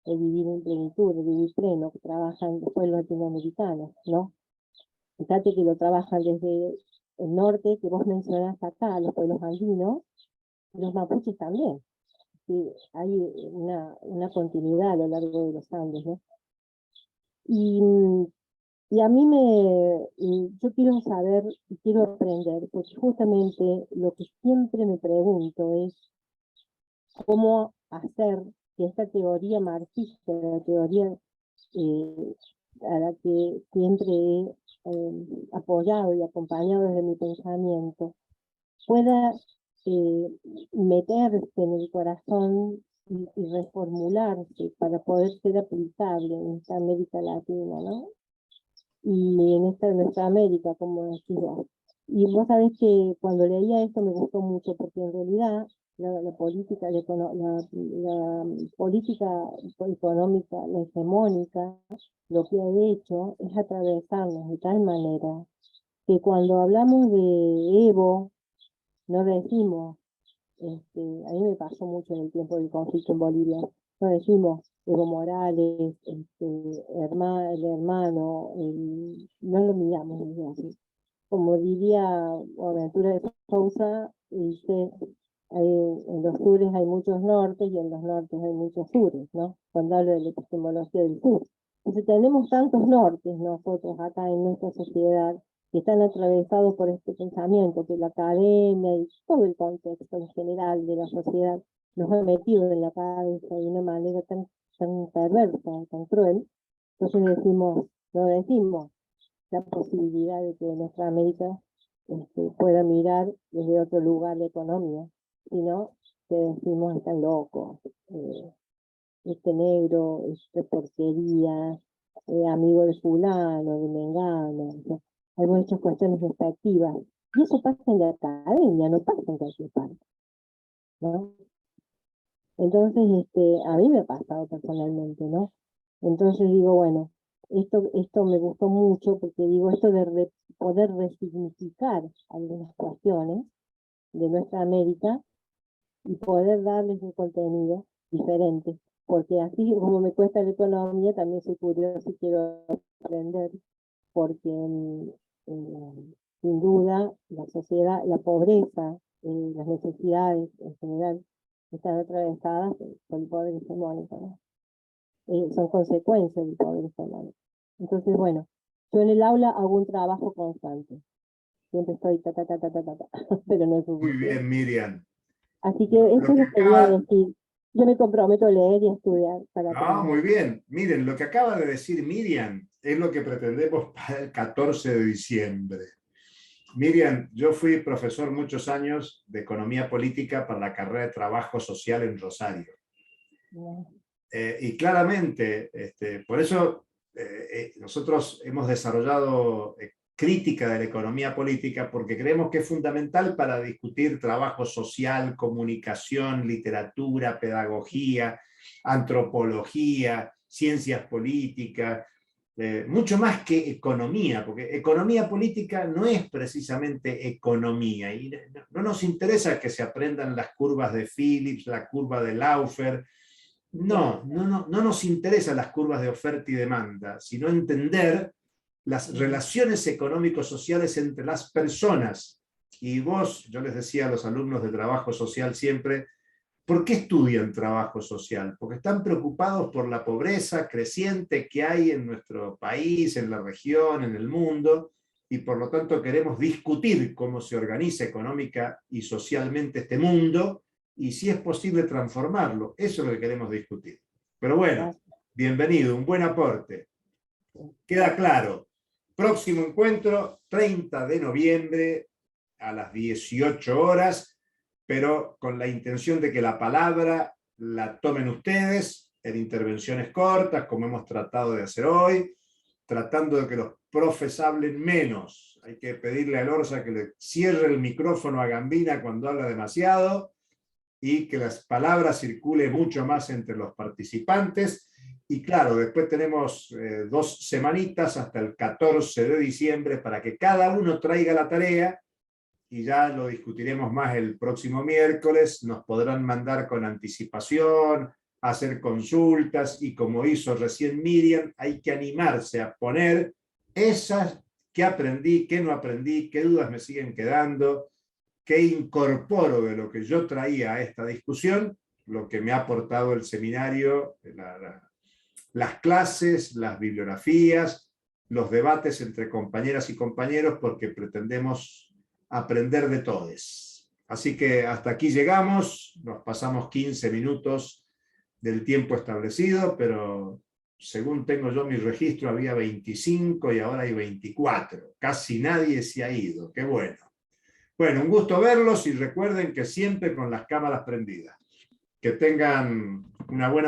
el vivir en plenitud, el vivir pleno, que trabajan los pueblos latinoamericanos, ¿no? Fíjate que lo trabajan desde el norte, que vos mencionás acá, los pueblos andinos, y los mapuches también. Sí, hay una continuidad a lo largo de los Andes, ¿no? Y a mí yo quiero saber y quiero aprender, porque justamente lo que siempre me pregunto es cómo hacer que esta teoría marxista, la teoría a la que siempre he apoyado y acompañado desde mi pensamiento, pueda meterse en el corazón y reformularse para poder ser aplicable en esta América Latina, ¿no? Y en esta nuestra América, como decís vos. Y vos sabés que cuando leía esto me gustó mucho, porque en realidad la política, la política económica, la hegemónica, lo que ha hecho es atravesarnos de tal manera que cuando hablamos de Evo, no decimos, a mí me pasó mucho en el tiempo del conflicto en Bolivia, no decimos Evo Morales, el hermano, no lo miramos desde así. Como diría Boaventura de Sousa, dice, en los sures hay muchos nortes y en los nortes hay muchos sures, ¿no? Cuando hablo de la epistemología del sur. Entonces tenemos tantos nortes nosotros acá en nuestra sociedad que están atravesados por este pensamiento que la academia y todo el contexto en general de la sociedad nos ha metido en la cabeza de una manera tan perversa, tan cruel. Entonces decimos, no decimos la posibilidad de que nuestra América pueda mirar desde otro lugar de economía, sino que decimos están locos, este negro, esta porquería, amigo de fulano, de mengano, o sea, hay muchas cuestiones respectivas, y eso pasa en la academia, no pasa en cualquier parte, ¿no? Entonces, a mí me ha pasado personalmente, ¿no? Entonces digo, bueno, esto me gustó mucho porque digo, esto de poder resignificar algunas cuestiones de nuestra América y poder darles un contenido diferente, porque así como me cuesta la economía, también soy curiosa y quiero aprender, porque sin duda la sociedad, la pobreza, las necesidades en general están atravesadas por el poder hegemónico, ¿no? Son consecuencias del poder hegemónico. Entonces, bueno, yo en el aula hago un trabajo constante. Siempre estoy pero no es Muy suficiente. bien, Miriam. Así que eso es lo que quería decir. Yo me comprometo a leer y a estudiar para aprender. Muy bien. Miren, lo que acaba de decir Miriam es lo que pretendemos para el 14 de diciembre. Miriam, yo fui profesor muchos años de economía política para la carrera de trabajo social en Rosario. Y claramente, por eso nosotros hemos desarrollado crítica de la economía política, porque creemos que es fundamental para discutir trabajo social, comunicación, literatura, pedagogía, antropología, ciencias políticas, mucho más que economía, porque economía política no es precisamente economía, y no nos interesa que se aprendan las curvas de Phillips, la curva de Laufer. No nos interesan las curvas de oferta y demanda, sino entender las relaciones económico-sociales entre las personas. Y vos, yo les decía a los alumnos de trabajo social siempre, ¿por qué estudian trabajo social? Porque están preocupados por la pobreza creciente que hay en nuestro país, en la región, en el mundo, y por lo tanto queremos discutir cómo se organiza económica y socialmente este mundo, y si es posible transformarlo. Eso es lo que queremos discutir. Pero bueno, bienvenido, un buen aporte. Queda claro. Próximo encuentro, 30 de noviembre a las 18 horas, pero con la intención de que la palabra la tomen ustedes en intervenciones cortas, como hemos tratado de hacer hoy, tratando de que los profes hablen menos. Hay que pedirle a Orsa que le cierre el micrófono a Gambina cuando habla demasiado, y que las palabras circulen mucho más entre los participantes. Y claro, después tenemos 2 semanitas hasta el 14 de diciembre para que cada uno traiga la tarea, y ya lo discutiremos más el próximo miércoles. Nos podrán mandar con anticipación, hacer consultas, y como hizo recién Miriam, hay que animarse a poner esas que aprendí, que no aprendí, qué dudas me siguen quedando, qué incorporo de lo que yo traía a esta discusión, lo que me ha aportado el seminario, las clases, las bibliografías, los debates entre compañeras y compañeros, porque pretendemos aprender de todos. Así que hasta aquí llegamos, nos pasamos 15 minutos del tiempo establecido, pero según tengo yo mi registro había 25 y ahora hay 24. Casi nadie se ha ido, qué bueno. Bueno, un gusto verlos, y recuerden que siempre con las cámaras prendidas. Que tengan una buena